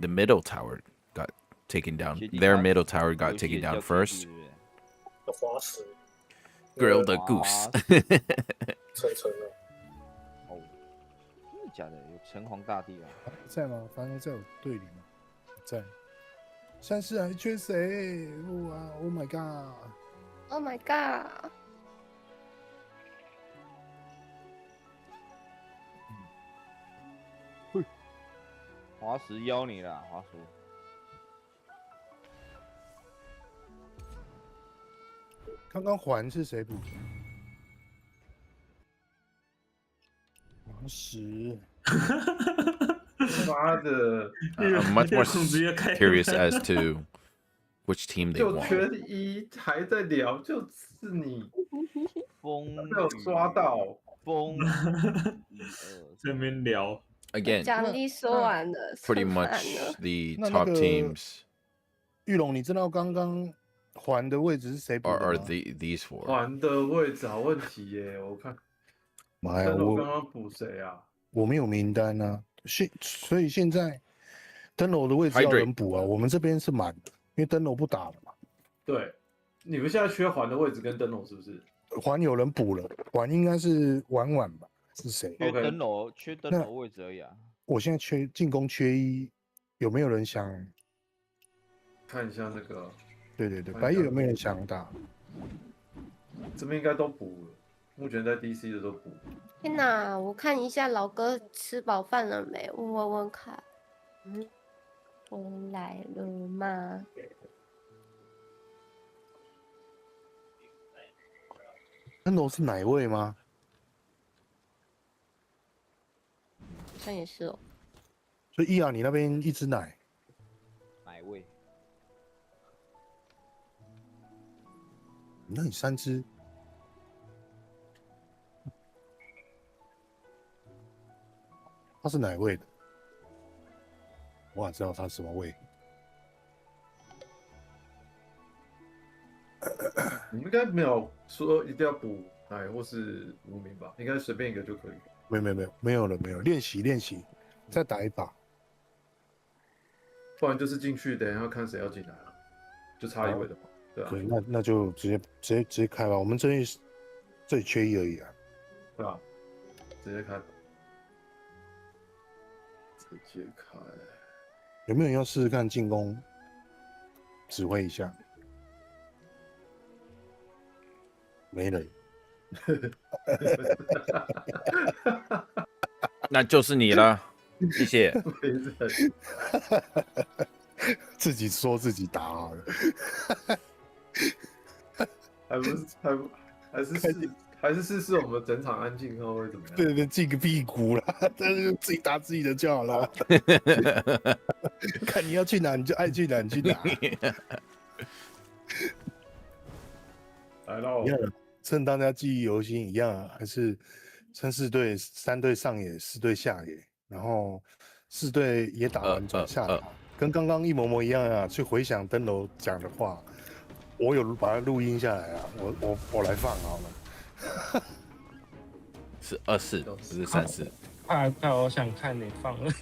the middle tower got taken down. Their middle tower got taken down first. 滑石 Grilled a goose. 成了。哦，真的假的？有城隍大帝啊？在吗？反正在我队里吗？在。34还缺谁？哇 ！Oh my god！Oh my god！ 滑石邀你啦，滑石。刚刚环是谁补的？滑石。妈的 I'm much more curious as to which team they 就 won. 缺1，还在聊，就是你。风被我抓到。风。这边聊。Again, 奖励说完了， pretty 剩饭 much 了 the top teams 玉龙，你知道刚刚环的位置是谁补的吗 are these four. 环的位置好问题耶，我看。妈呀，我刚刚补谁啊？我没有名单啊，所以现在灯笼的位置要人补啊，我们这边是满的，因为灯笼不打了嘛。对，你们现在缺环的位置跟灯笼是不是？环有人补了，环应该是婉婉吧？是谁？缺灯笼位置而已啊。我现在进攻缺1，有没有人想看一下那个？对，白夜有没有人想打？这边应该都补了，目前在 DC 的都补。天哪，我看一下老哥吃饱饭了没？问看。回来了吗？那楼是奶味吗？好像也是哦。所以伊雅，你那边一只奶，奶味，那你3只，它是奶味的，我哪知道它什么味？你们应该没有说一定要补奶或是无名吧？应该随便一个就可以。没有了，练习，再打一把。不然就是进去，等一下看谁要进来了，就差一位的嘛，对啊，对，那就直接开吧。我们这里缺1而已啊。对吧？直接开，直接开。有没有人要试试看进攻，指挥一下？没人，那就是你了，谢谢。没人，自己说自己打好了，还是试试我们整场安静后会怎么样？对，进个屁股啦，但是自己打自己的就好了。看你要去哪，你就爱去哪，你去哪。来喽一，样的，趁大家记忆犹新一样啊，还是趁4队3队上野，4队下野，然后4队也打完转下塔，跟刚刚一模一样啊。去回想登楼讲的话，我有把它录音下来啊，我来放好了。是24，不是34。快，我想看你放了。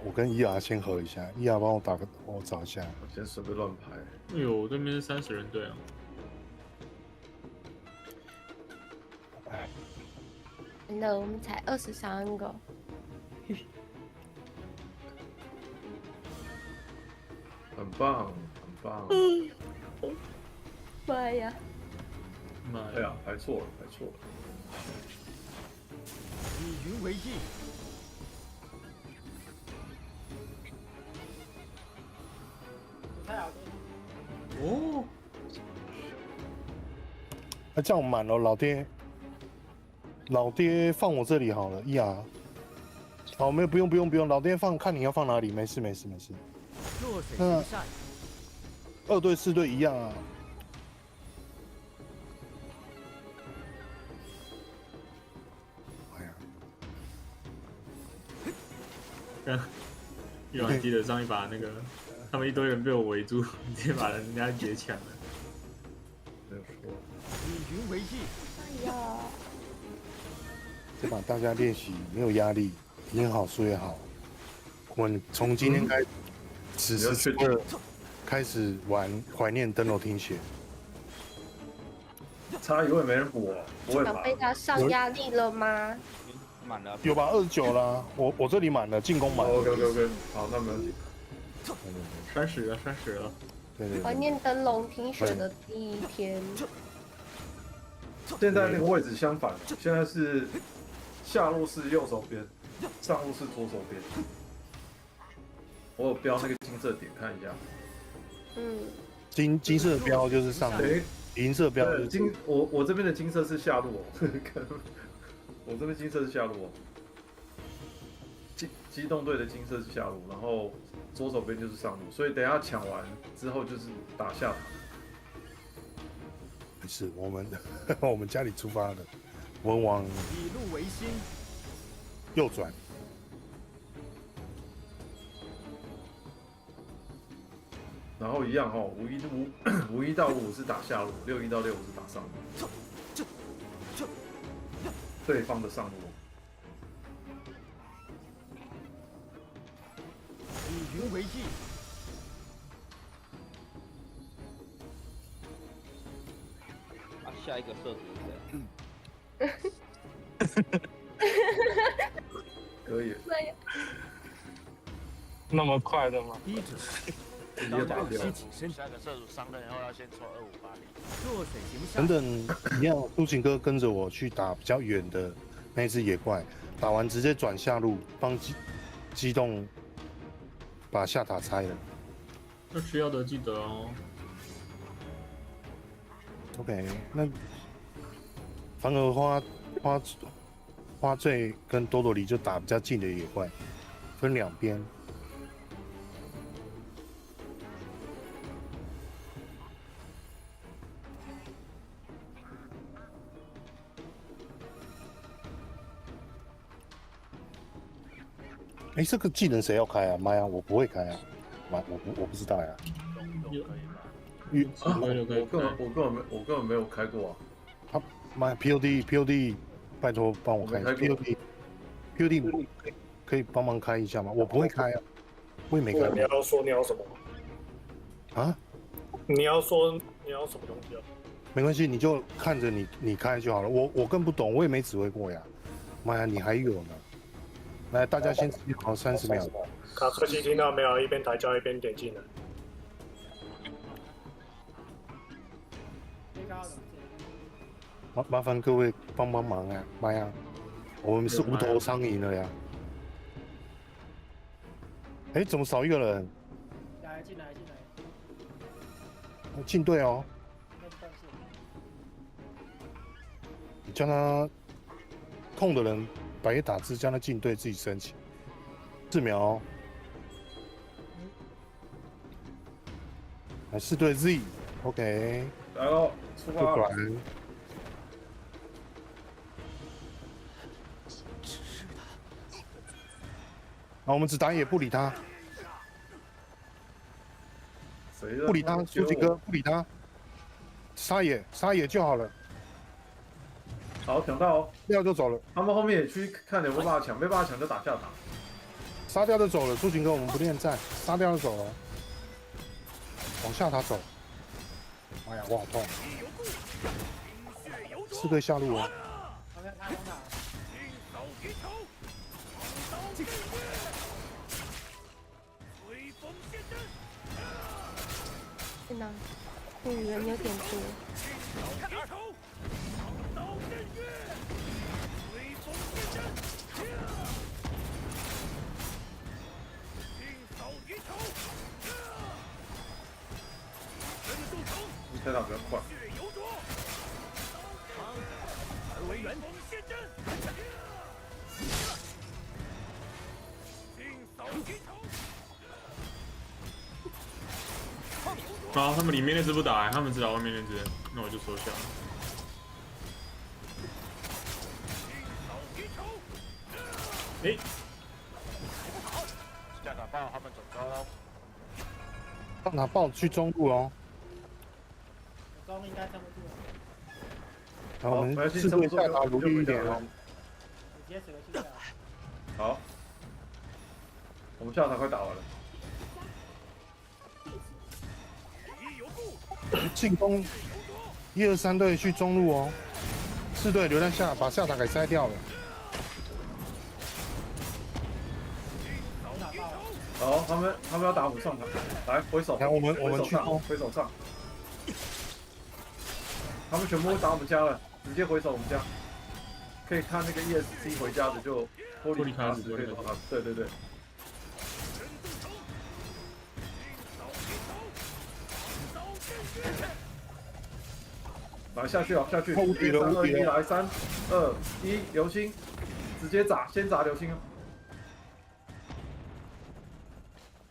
我跟伊雅先合一下，伊雅帮我我找一下。我先随便乱排。哎呦，我这边是30人队啊。真的，我们才23个。很棒，很棒。妈呀！哎呀，排错了。以云为镜，太好听。哦，那这样满了，老爹放我这里好了，伊雅。好，没有，不用，老爹放，看你要放哪里，没事。弱水行善。 2队4队一样啊。玉王记得上一把那个，他们一堆人被我围住，直接把人家给抢了。没有说。以云为镜。哎呀，这把大家练习没有压力，赢好输也好。我们从今天开始，此时此刻开始玩怀念登楼听写。差一位没人补哦，不会吧？想被他上压力了吗？满了。有吧？29啦，我这里满了，进攻满了。OK， 好，那没问题。 30了。对。怀念灯笼听雪的第一天。现在那个位置相反，现在是下路是右手边，上路是左手边。我有标那个金色点，看一下。金色标就是上路，银色标就是金。我这边的金色是下路哦，我这边金色是下路哦。机动队的金色是下路，然后左手边就是上路，所以等一下抢完之后就是打下塔。没事，我们家里出发的，我们往以路为心，右转。然后一样哦，51到55是打下路，61到65是打上路。对方的上路。以云为镜。啊，下一个射手是谁？可以。那么快的吗？低指直接打掉。下个射手伤人后要先抽2580。弱水行不上。等等，一样，苏晴哥跟着我去打比较远的那一只野怪，打完直接转下路帮机动把下塔拆了。那需要的记得哦。 OK， 那反而花醉跟多多里就打比较近的野怪，分两边。哎，这个技能谁要开啊？妈呀，我不会开啊！妈，我不知道呀。我根本没有开过啊！他妈 POD， 拜托帮我开 POD 可以帮忙开一下吗？我不会开啊，我也没开。你要说你要什么？啊？你要说你要什么东西啊？没关系，你就看着你开就好了。我更不懂，我也没指挥过呀。妈呀，你还有呢！来，大家先思考30秒。卡车机听到没有？一边抬轿一边点进来。麻烦各位帮忙啊！妈呀，我们是无头苍蝇了呀！哎，怎么少一个人？进来。进队哦。你叫他控的人白夜打字，叫他进队自己申请。4秒哦。来4队 Z，OK。来喽，出发了。好，我们只打野，不理他。不理他，苏景哥，不理他。杀野就好了。好，抢到哦，掉就走了。他们后面也去看有没有办法抢，没办法抢就打下塔。杀掉就走了，苏景哥，我们不恋战，杀掉就走了。往下塔走。哎呀，我好痛。4队下路哦。天哪，人有点多。你推打比较快。啊，他们里面那只不打，他们只打外面那只，那我就收下。哎，下打爆他们走高喽。上塔爆去中路哦。中应该撑不住了。然后我们4队下塔努力一点哦。你直接死回去就好。好，我们下塔快打完了。进攻1、2、3队去中路哦，4队留在把下塔给摘掉了。好，他们要打我们上塔，来回手。来，我们去攻，回手上。他们全部打我们家了，直接回手我们家。可以看那个 ESC 回家的就脱离卡死可以走他。对。来下去啊，下去！无敌了，无敌了！来3、2、1，流星，直接砸，先砸流星啊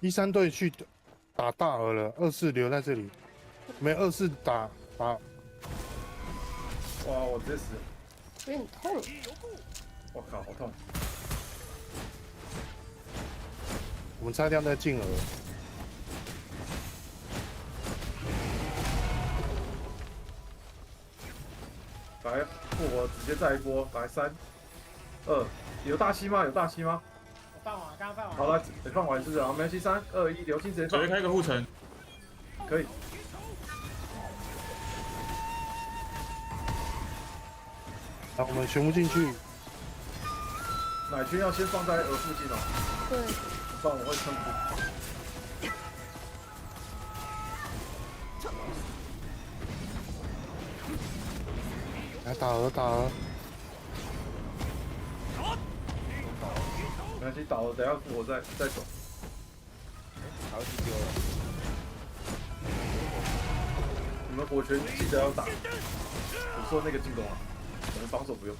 ！1、3队去打大鹅了，2、4留在这里，没2、4打。哇，我直接死了！有点痛。我靠，好痛！我们拆掉那进鹅。来复活，直接再一波，来3、2，有大七吗？有大七吗？我放完，刚刚放完。好了，得放完是不是？好，没关系，3、2、1，流星直接放。直接开个护城。可以。好，我们全部进去。奶圈要先放在鹅附近哦。对。不然我会撑不住。来打鹅打鹅，没关系，倒了，等下我再走。好几丢了。你们火拳记得要打。我说那个进攻啊，我们防守不用。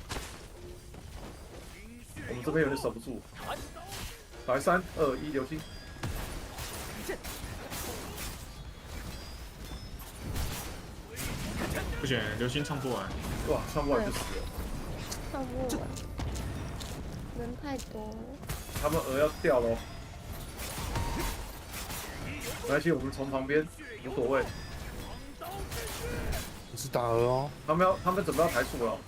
我们这边有点守不住。来，3、2、1，流星。不行，流星唱不完。哇，唱不完就死了。唱不完，人太多了。他们鹅要掉喽。没关系，我们从旁边无所谓。不是打鹅哦。他们准备要抬树了。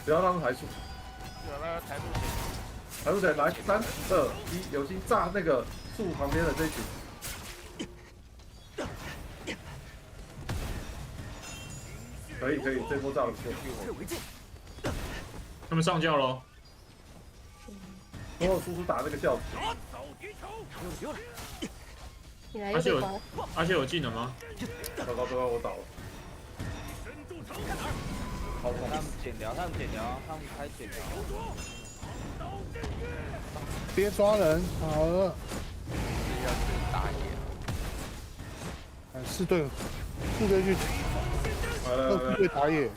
不要让他们抬树。有那个台路线。抬树谁来？3、2、1，流星炸那个树旁边的这群。可以，这波炸得不错。他们上轿喽。等我叔叔打那个轿子。你来又被刮。而且有技能吗？糟糕，我倒了。好痛！他们剪疗，他们开剪疗。别抓人，打鹅。要去打野。4队去。2队打野。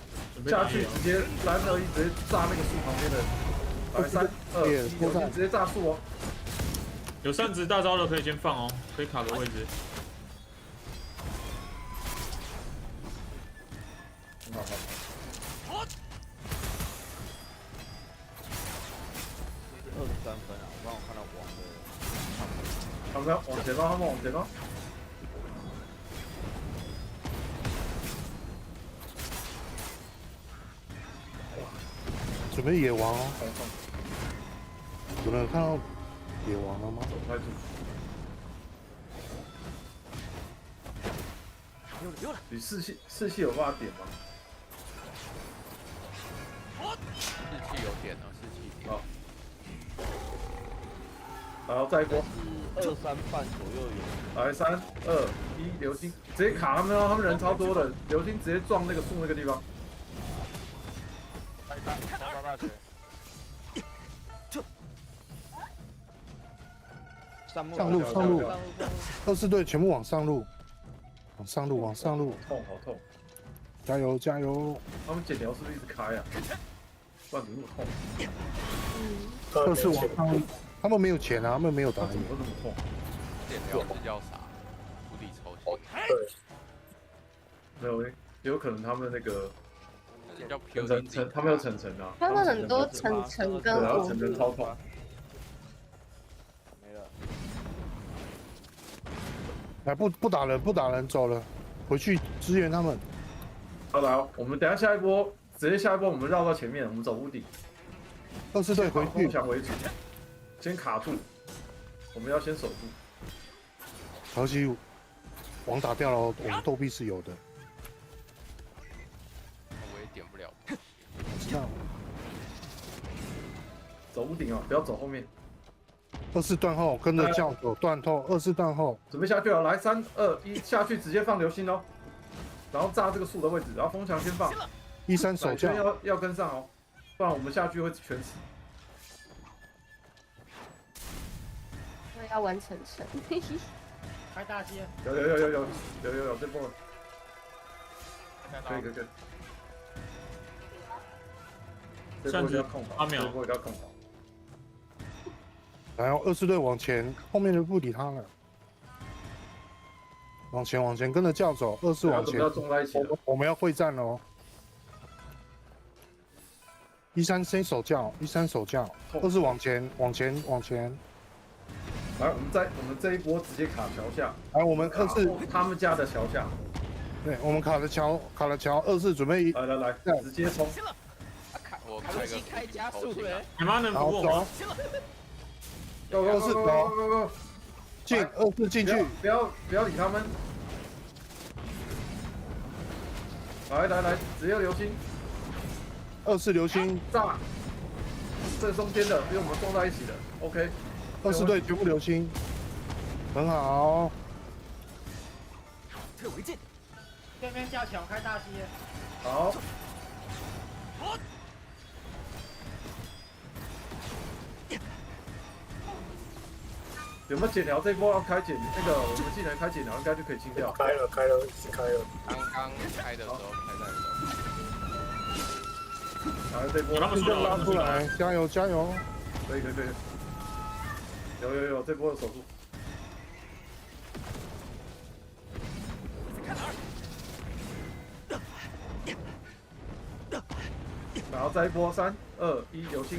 下去直接3、2、1，直接炸那个树旁边的。来3、2、1，直接炸树哦。有3只大招的可以先放哦，可以卡个位置。好。23分啊！我刚好看到王的。他们要往前吗？他们往前吗？准备野王哦。有人看到野王了吗？走开住。有了。你士气有办法点吗？士气有点哦，士气点。好。然后再一波。23半左右有。来3、2、1，流星直接卡他们哦，他们人超多的，流星直接撞那个树那个地方。大学。上路，24队全部往上路，往上路。痛，好痛！加油！他们剪条是不是一直开啊？不然怎么那么痛？24往上路，他们没有钱啊，他们没有打。怎么会那么痛？剪条是叫啥？无敌抽血。对。没有，有可能他们那个。叫层，他们有层啊。他们很多层跟然后层超痛。没了。来不打人，走了，回去支援他们。好来，我们等下一波，直接下一波，我们绕到前面，我们走屋顶。24队回去，想为主，先卡住，我们要先守住。可惜王打掉了，我们斗币是有的。点不了。我知道。走屋顶哦，不要走后面。 24断后，跟着教走断后，24断后，准备下去了，来3、2、1，下去直接放流星哦，然后炸这个树的位置，然后风墙先放13守将要跟上哦，不然我们下去会全死。我也要完成成。开大街。有，这波可以。这波要控好，这波要控好。 然后24队往前，后面就不理他了。往前，跟着教走。24往前，我们要会战哦。13先守教，13守教。24往前。来，我们这一波直接卡桥下。来，我们24他们家的桥下。对，我们卡了桥，24准备来，直接冲。我开加速嘞！你妈能不过吗？ 24走，进24进去，不要理他们。来，直接流星。24流星炸，这中间的被我们撞在一起的 ，OK。24队全部流星，很好。退为进。对面架桥开大西，好，有没有剪疗？这一波要开剪那个我们技能开剪疗，应该就可以清掉。开了，已经开了。刚刚开的时候，开在的时候。来这一波，他们输了，拉出来，加油加油！可以。有，这波有守住。然后再一波，3、2、1，流星。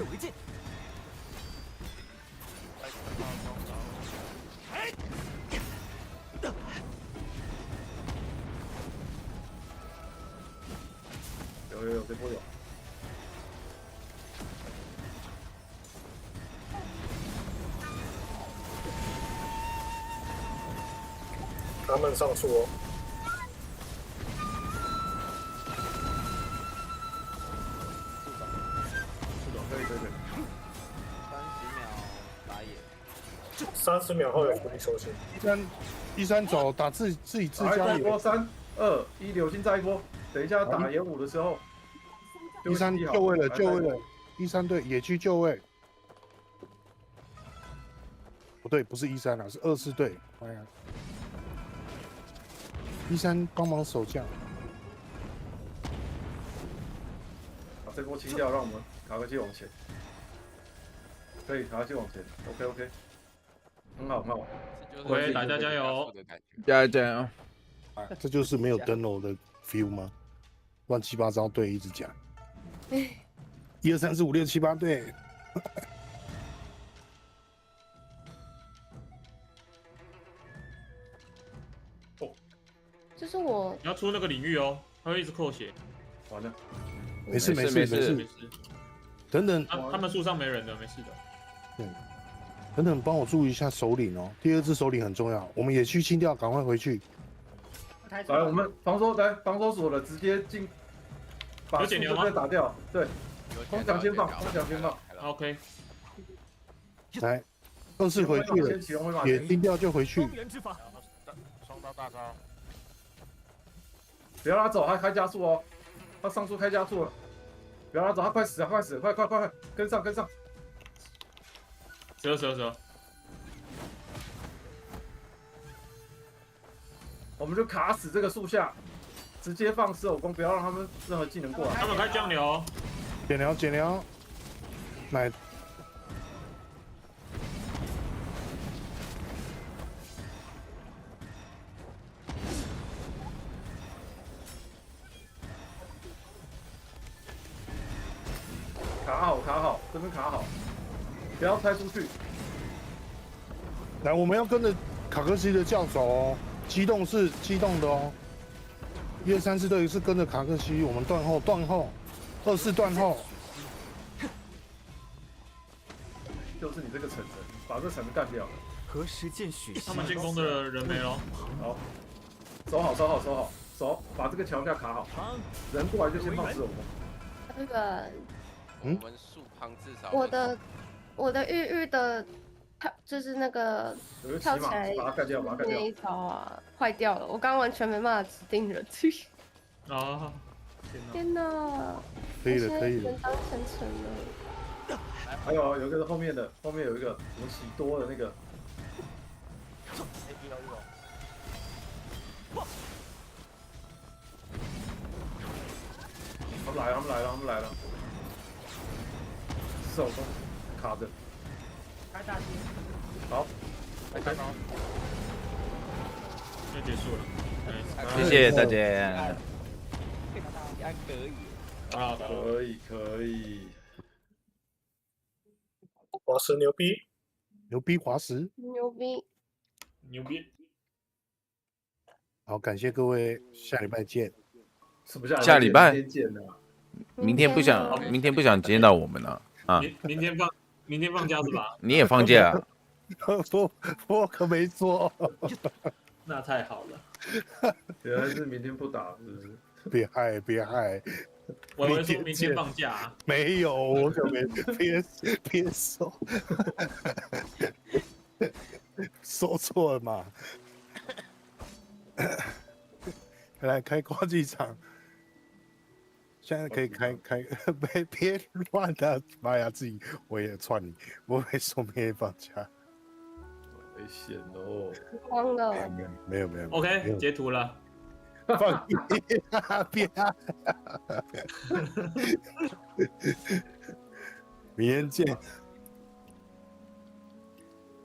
有，这波有。他们上树哦。可以。30秒后有福利收线。13走，打自己自家野。再一波，3、2、1，流星再一波。等一下打野5的时候，13就位了，13队野区就位。不对，不是13啊，是24队。哎呀，13帮忙守将。把这波清掉，让我们卡科技往前。可以，卡科技往前。OK， 很好。喂，大家加油！加油！这就是没有登楼的 feel 吗？乱七八糟队一直讲。1、2、3、4、5、6、7、8队。就是我你要出那个领域哦，他会一直扣血。完了，没事。等，他们树上没人的，没事的。对，等，帮我注意一下首领哦。第2只首领很重要，我们野区清掉，赶快回去。来，我们防守锁了，直接进，把树这边打掉。对，风墙先放。OK。来，24回去了，也清掉就回去。双刀大招。不要拉走，他开加速哦，他上树开加速了。不要拉走，他快死了，快，跟上。蛇。我们就卡死这个树下，直接放狮偶弓，不要让他们任何技能过来。他们开酱油。减疗。来。卡好，这边卡好，不要拆出去。来，我们要跟着卡克西的教走哦，机动是机动的哦。1、2、3、4队是跟着卡克西，我们断后，24断后。就是你这个城城，把这城城干掉。何时见许？他们进攻的人没了。好，守好，把这个桥下卡好。人过来就先放狮偶弓。那个。我们树旁至少。我的玉的，就是那个跳起来把它干掉，那一招啊，坏掉了。我刚完全没办法指定人。啊！天哪！可以了。当成成了。还有一个后面有一个什么喜多的那个。他们来了。狮偶弓卡着。开大西。好。开大招。就结束了。谢谢大家。可以。华石牛逼，华石。牛逼。好，感谢各位，下礼拜见。什么下礼拜见呢？明天不想见到我们了啊！明天放假是吧？你也放假？我可没说。那太好了。原来是明天不打，是不是？别害。我以为说明天放假。没有，我可没别说。说错了嘛。来开挂机场，现在可以开，别乱的，妈呀，自己我也串你，我会说没放假，危险哦！慌了。没有 OK，截图了。放屁，别，明天见。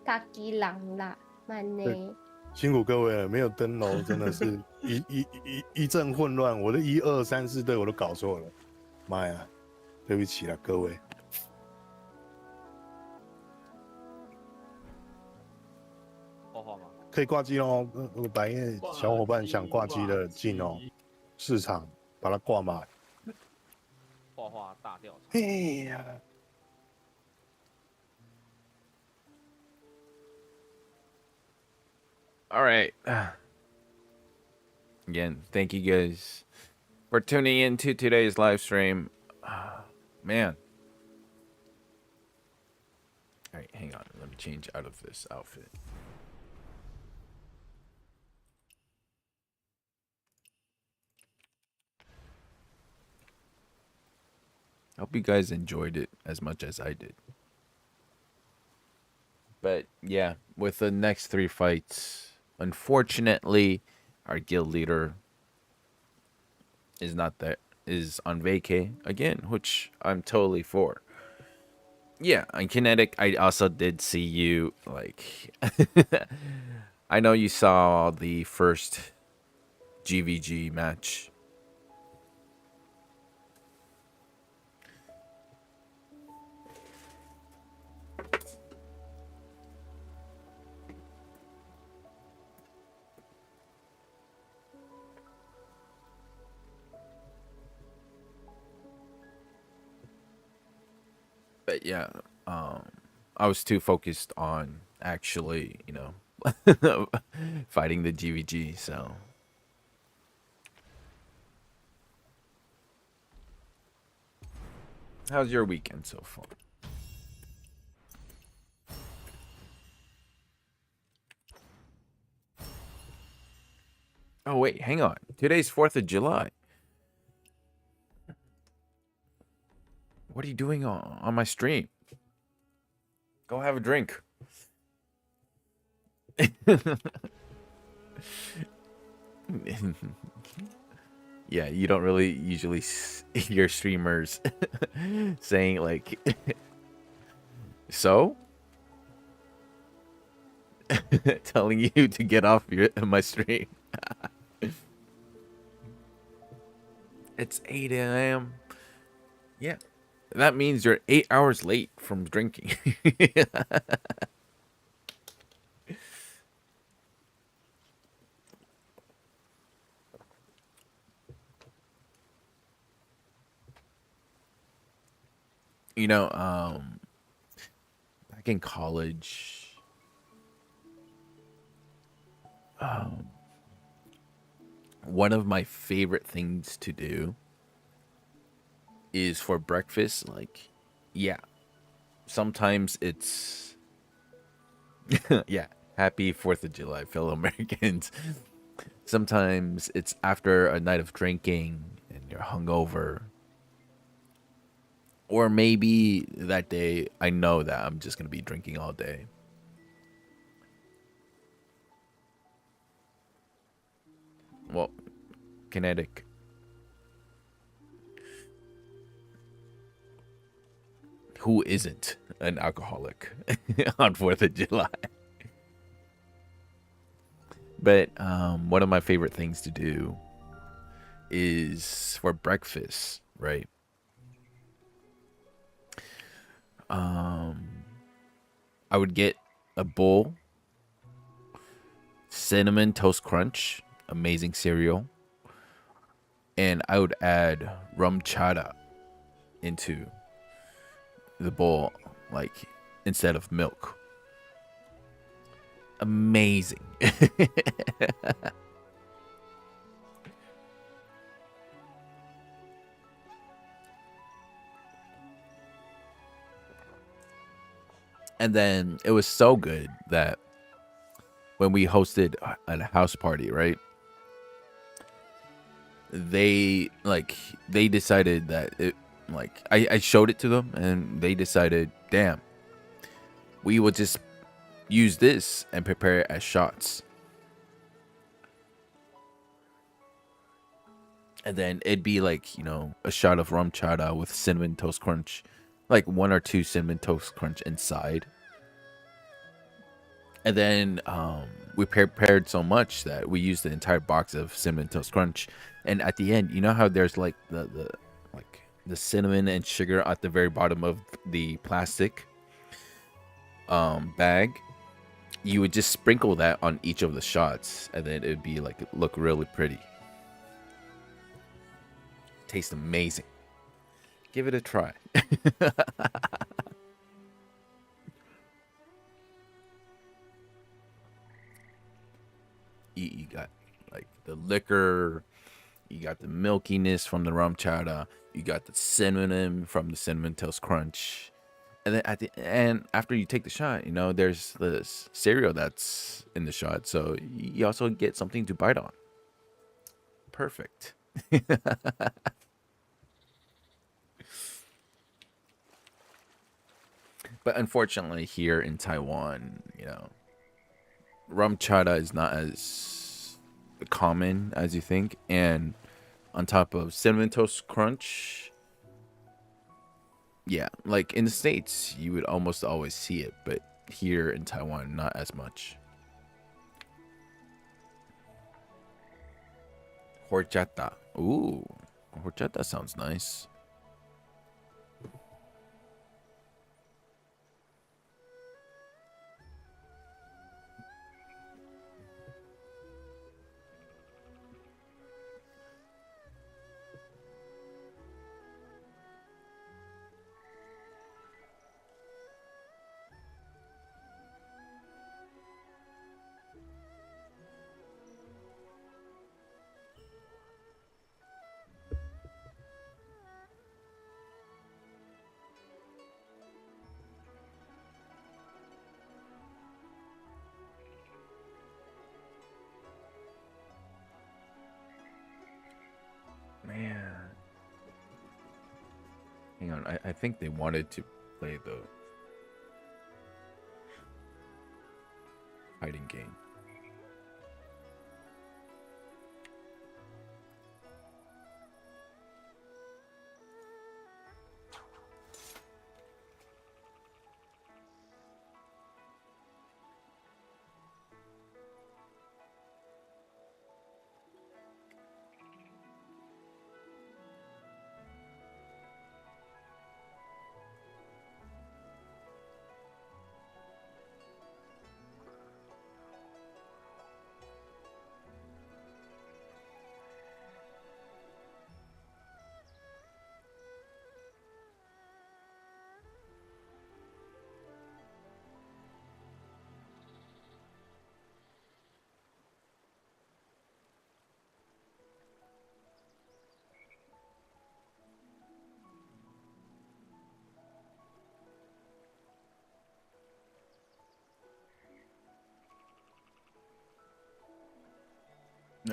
大吉狼啦，慢呢。辛苦各位了，没有登楼真的是一阵混乱，我的1、2、3、4队我都搞错了，妈呀，对不起了各位。画画吗？可以挂机哦，白夜小伙伴想挂机的进哦，市场把它挂满。画画大调查。嘿呀。All right. Again, thank you guys for tuning in to today's live stream. Man. All right, hang on. Let me change out of this outfit. Hope you guys enjoyed it as much as I did. But yeah, with the next 3 fights, unfortunately, our guild leader is not there, is on vacay again, which I'm totally for. Yeah, on Kinetic, I also did see you, like, I know you saw the first GvG match. But yeah, I was too focused on actually, you know, fighting the GvG, so. How's your weekend so far? Oh, wait, hang on. Today's 4th of July. What are you doing on my stream? Go have a drink. Yeah, you don't really usually hear streamers saying like, so? Telling you to get off my stream. It's 8 a.m. Yeah. That means you're 8 hours late from drinking. You know, back in college, one of my favorite things to do is for breakfast, like, yeah, sometimes it's, yeah, happy 4th of July, fellow Americans. Sometimes it's after a night of drinking and you're hungover. Or maybe that day I know that I'm just going to be drinking all day. Well, Kinetic. Who isn't an alcoholic on 4th of July? But one of my favorite things to do is for breakfast, right? I would get a bowl, cinnamon toast crunch, amazing cereal, and I would add rum chata into the bowl, like, instead of milk. Amazing. And then it was so good that when we hosted a house party, right? they decided that it, like, I showed it to them and they decided, damn, we would just use this and prepare it as shots. And then it'd be like, you know, a shot of rum chata with cinnamon toast crunch, like 1 or 2 cinnamon toast crunch inside. And then we prepared so much that we used the entire box of cinnamon toast crunch. And at the end, you know how there's like the cinnamon and sugar at the very bottom of the plastic bag? You would just sprinkle that on each of the shots, and then it'd be like look really pretty. Tastes amazing. Give it a try. You got like the liquor, you got the milkiness from the rum chowder, you got the cinnamon from the cinnamon toast crunch, and then at the end, after you take the shot, you know, there's this cereal that's in the shot, so you also get something to bite on. Perfect. But unfortunately, here in Taiwan, you know, rum chata is not as common as you think, and on top of cinnamon toast crunch, yeah, like in the States, you would almost always see it, but here in Taiwan, not as much. Horchata. Ooh, horchata sounds nice. Man. Hang on, I think they wanted to play the fighting game.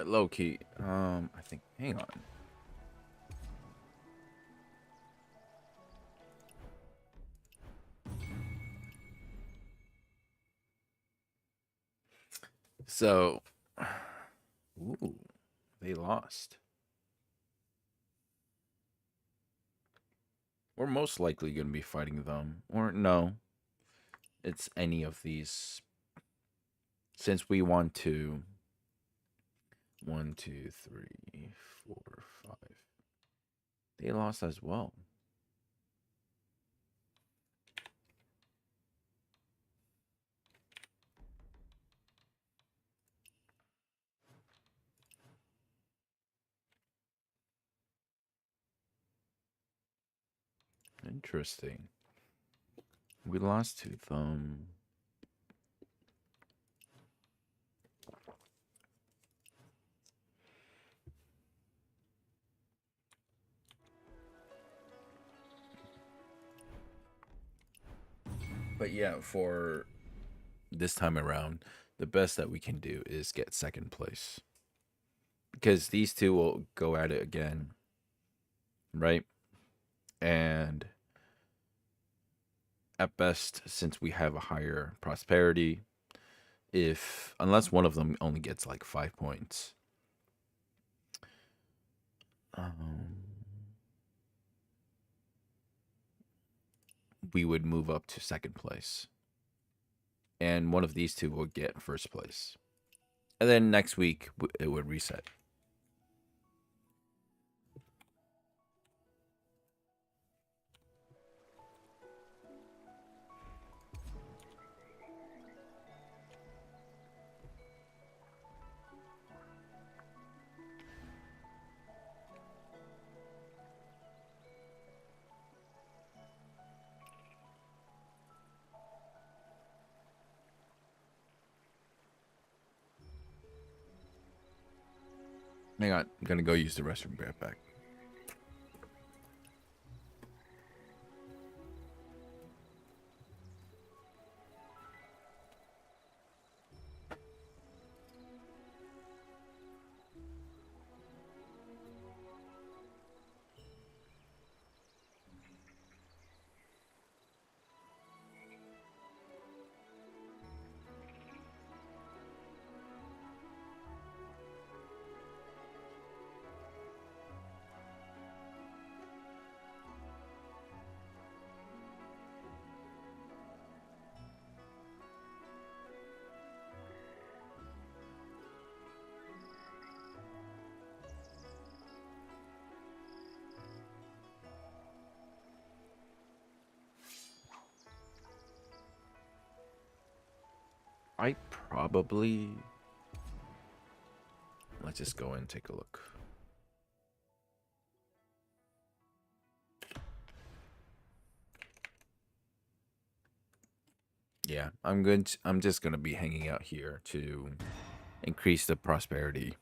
Low key. I think. Hang on. So, ooh, they lost. We're most likely going to be fighting them, or no? It's any of these. Since we want to. 1, 2, 3, 4, 5. They lost as well. Interesting. We lost to them. But yeah, for this time around, the best that we can do is get second place. because these two will go at it again, right? And at best, since we have a higher prosperity, if unless one of them only gets like 5 points, we would move up to second place, and one of these two will get first place, and then next week it would reset. Hang on, I'm gonna go use the restroom. Be right back. I probably... Let's just go and take a look. Yeah, I'm good. I'm just gonna be hanging out here to increase the prosperity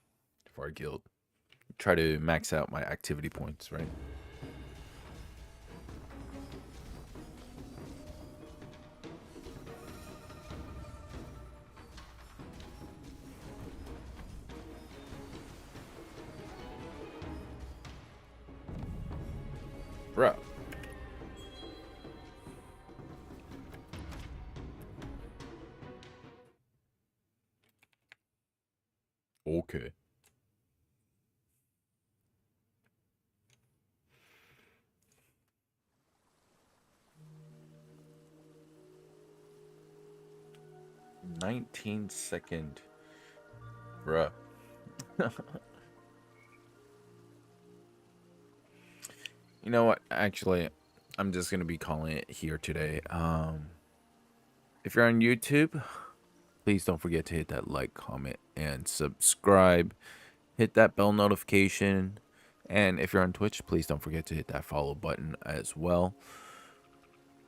for our guild. Try to max out my activity points, right? Bruh. Okay. "19-second." Bruh. You know what? Actually, I'm just gonna be calling it here today. If you're on YouTube, please don't forget to hit that like, comment, and subscribe. Hit that bell notification. And if you're on Twitch, please don't forget to hit that follow button as well.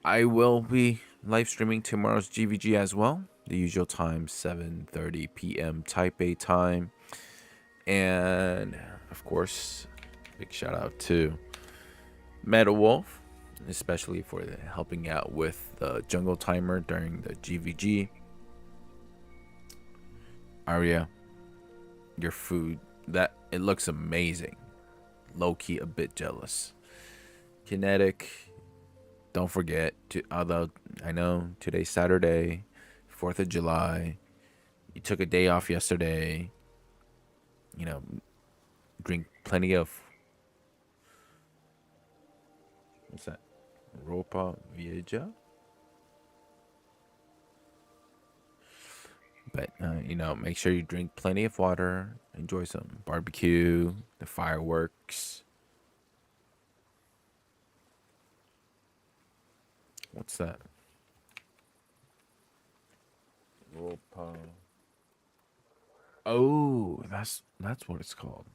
I will be live streaming tomorrow's GvG as well. The usual time, 7:30 p.m. Taipei time. And, of course, big shout out to Meta Wolf, especially for helping out with the jungle timer during the GvG. Arya, your food, that it looks amazing. Low-key a bit jealous. Kinetic, don't forget to, although I know today's Saturday, 4th of July, you took a day off yesterday, you know, drink plenty of, what's that, Ropa Vieja? But, you know, make sure you drink plenty of water, enjoy some barbecue, the fireworks. What's that? Ropa. Oh, that's what it's called.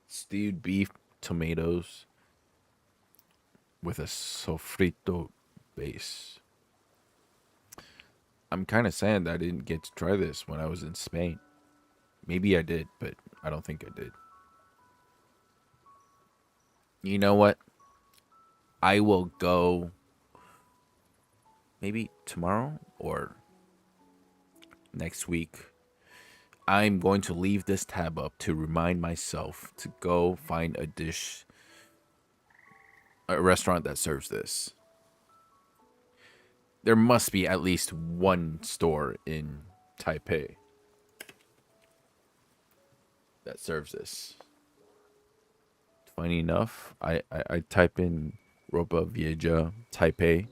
Stewed beef, tomatoes with a sofrito base. I'm kind of sad that I didn't get to try this when I was in Spain. Maybe I did, but I don't think I did. You know what? I will go maybe tomorrow or next week, I'm going to leave this tab up to remind myself to go find a restaurant that serves this. There must be at least one store in Taipei that serves this. Funny enough, I type in Ropa Vieja Taipei.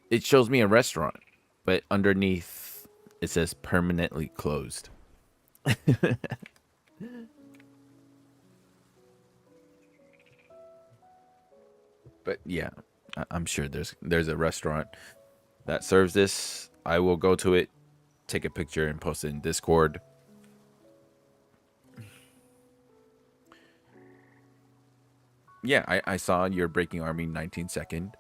It shows me a restaurant, but underneath it says permanently closed. But yeah, I'm sure there's a restaurant that serves this. I will go to it, take a picture, and post it in Discord. Yeah, I saw your Breaking Army 19-second.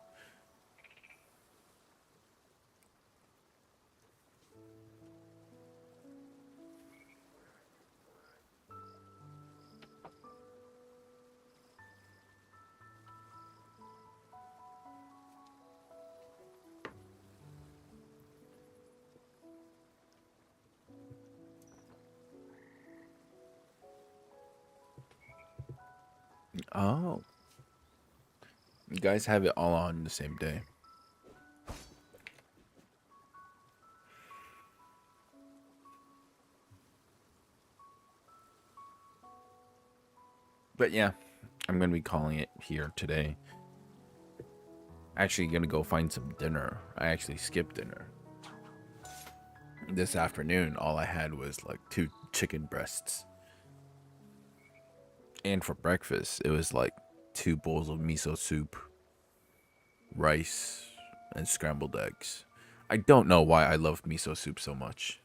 Oh. You guys have it all on the same day. But yeah, I'm going to be calling it here today. Actually going to go find some dinner. I actually skipped dinner. This afternoon, all I had was like 2 chicken breasts. And for breakfast, it was like 2 bowls of miso soup, rice, and scrambled eggs. I don't know why I love miso soup so much.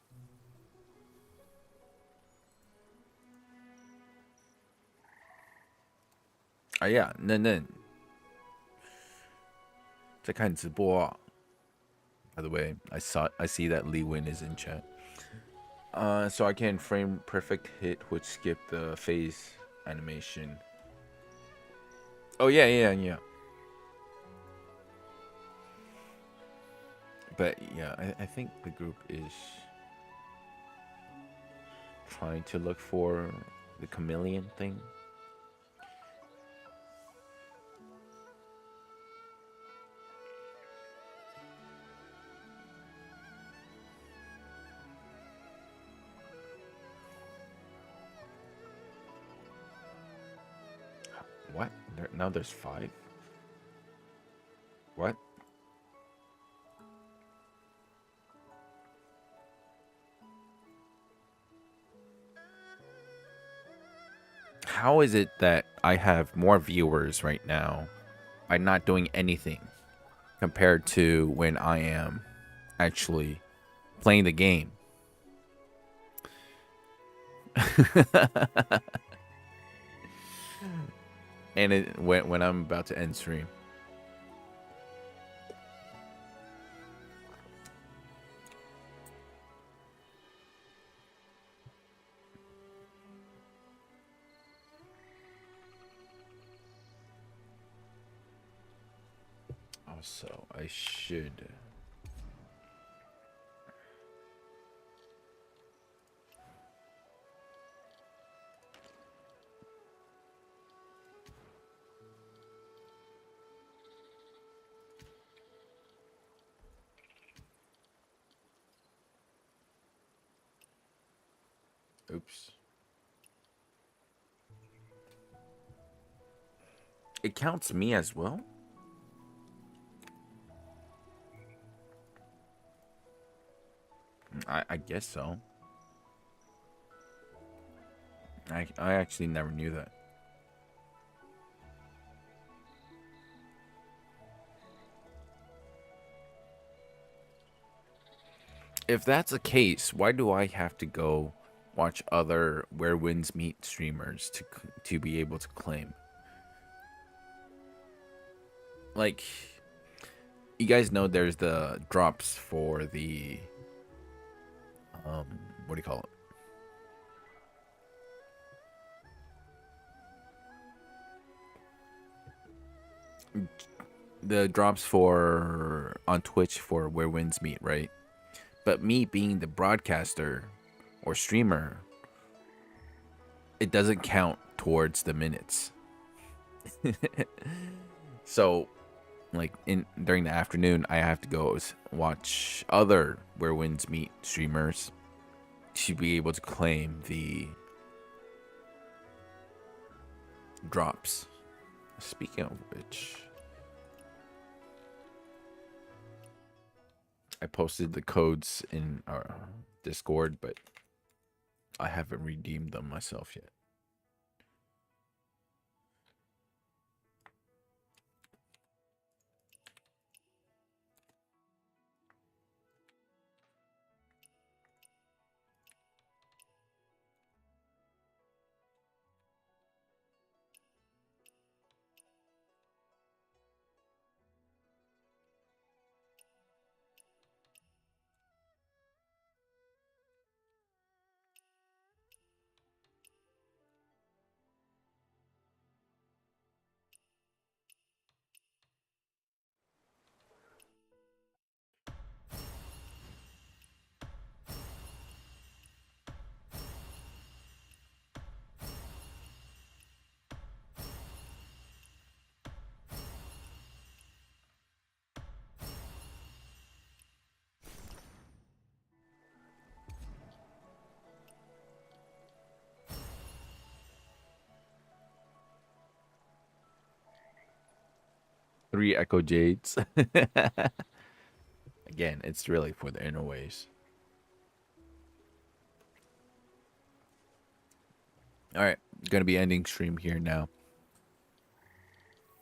Yeah, 嫩嫩在看直播啊. By the way, I see that Lee Win is in chat. So I can frame perfect hit which skip the phase animation. Oh yeah. But yeah, I think the group is trying to look for the chameleon thing. What? Now there's 5? What? How is it that I have more viewers right now by not doing anything compared to when I am actually playing the game? And when I'm about to end stream. Also, I should. Oops. It counts me as well? I guess so. I actually never knew that. If that's the case, why do I have to go watch other Where Winds Meet streamers to be able to claim? Like, you guys know there's the drops for the what do you call it? the drops for on Twitch for where winds meet, right? But me being the broadcaster or streamer, it doesn't count towards the minutes. So, like during the afternoon, I have to go watch other where winds meet streamers to be able to claim the drops. Speaking of which, I posted the codes in our Discord, but I haven't redeemed them myself yet. Three Echo Jades. Again, it's really for the inner ways. All right, gonna be ending stream here now.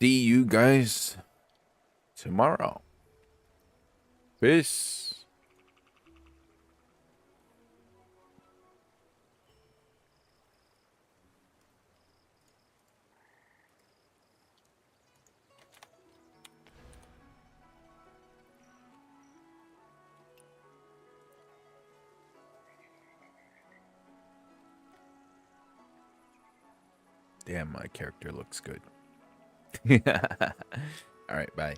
See you guys tomorrow. Peace. Damn, my character looks good. All right, bye.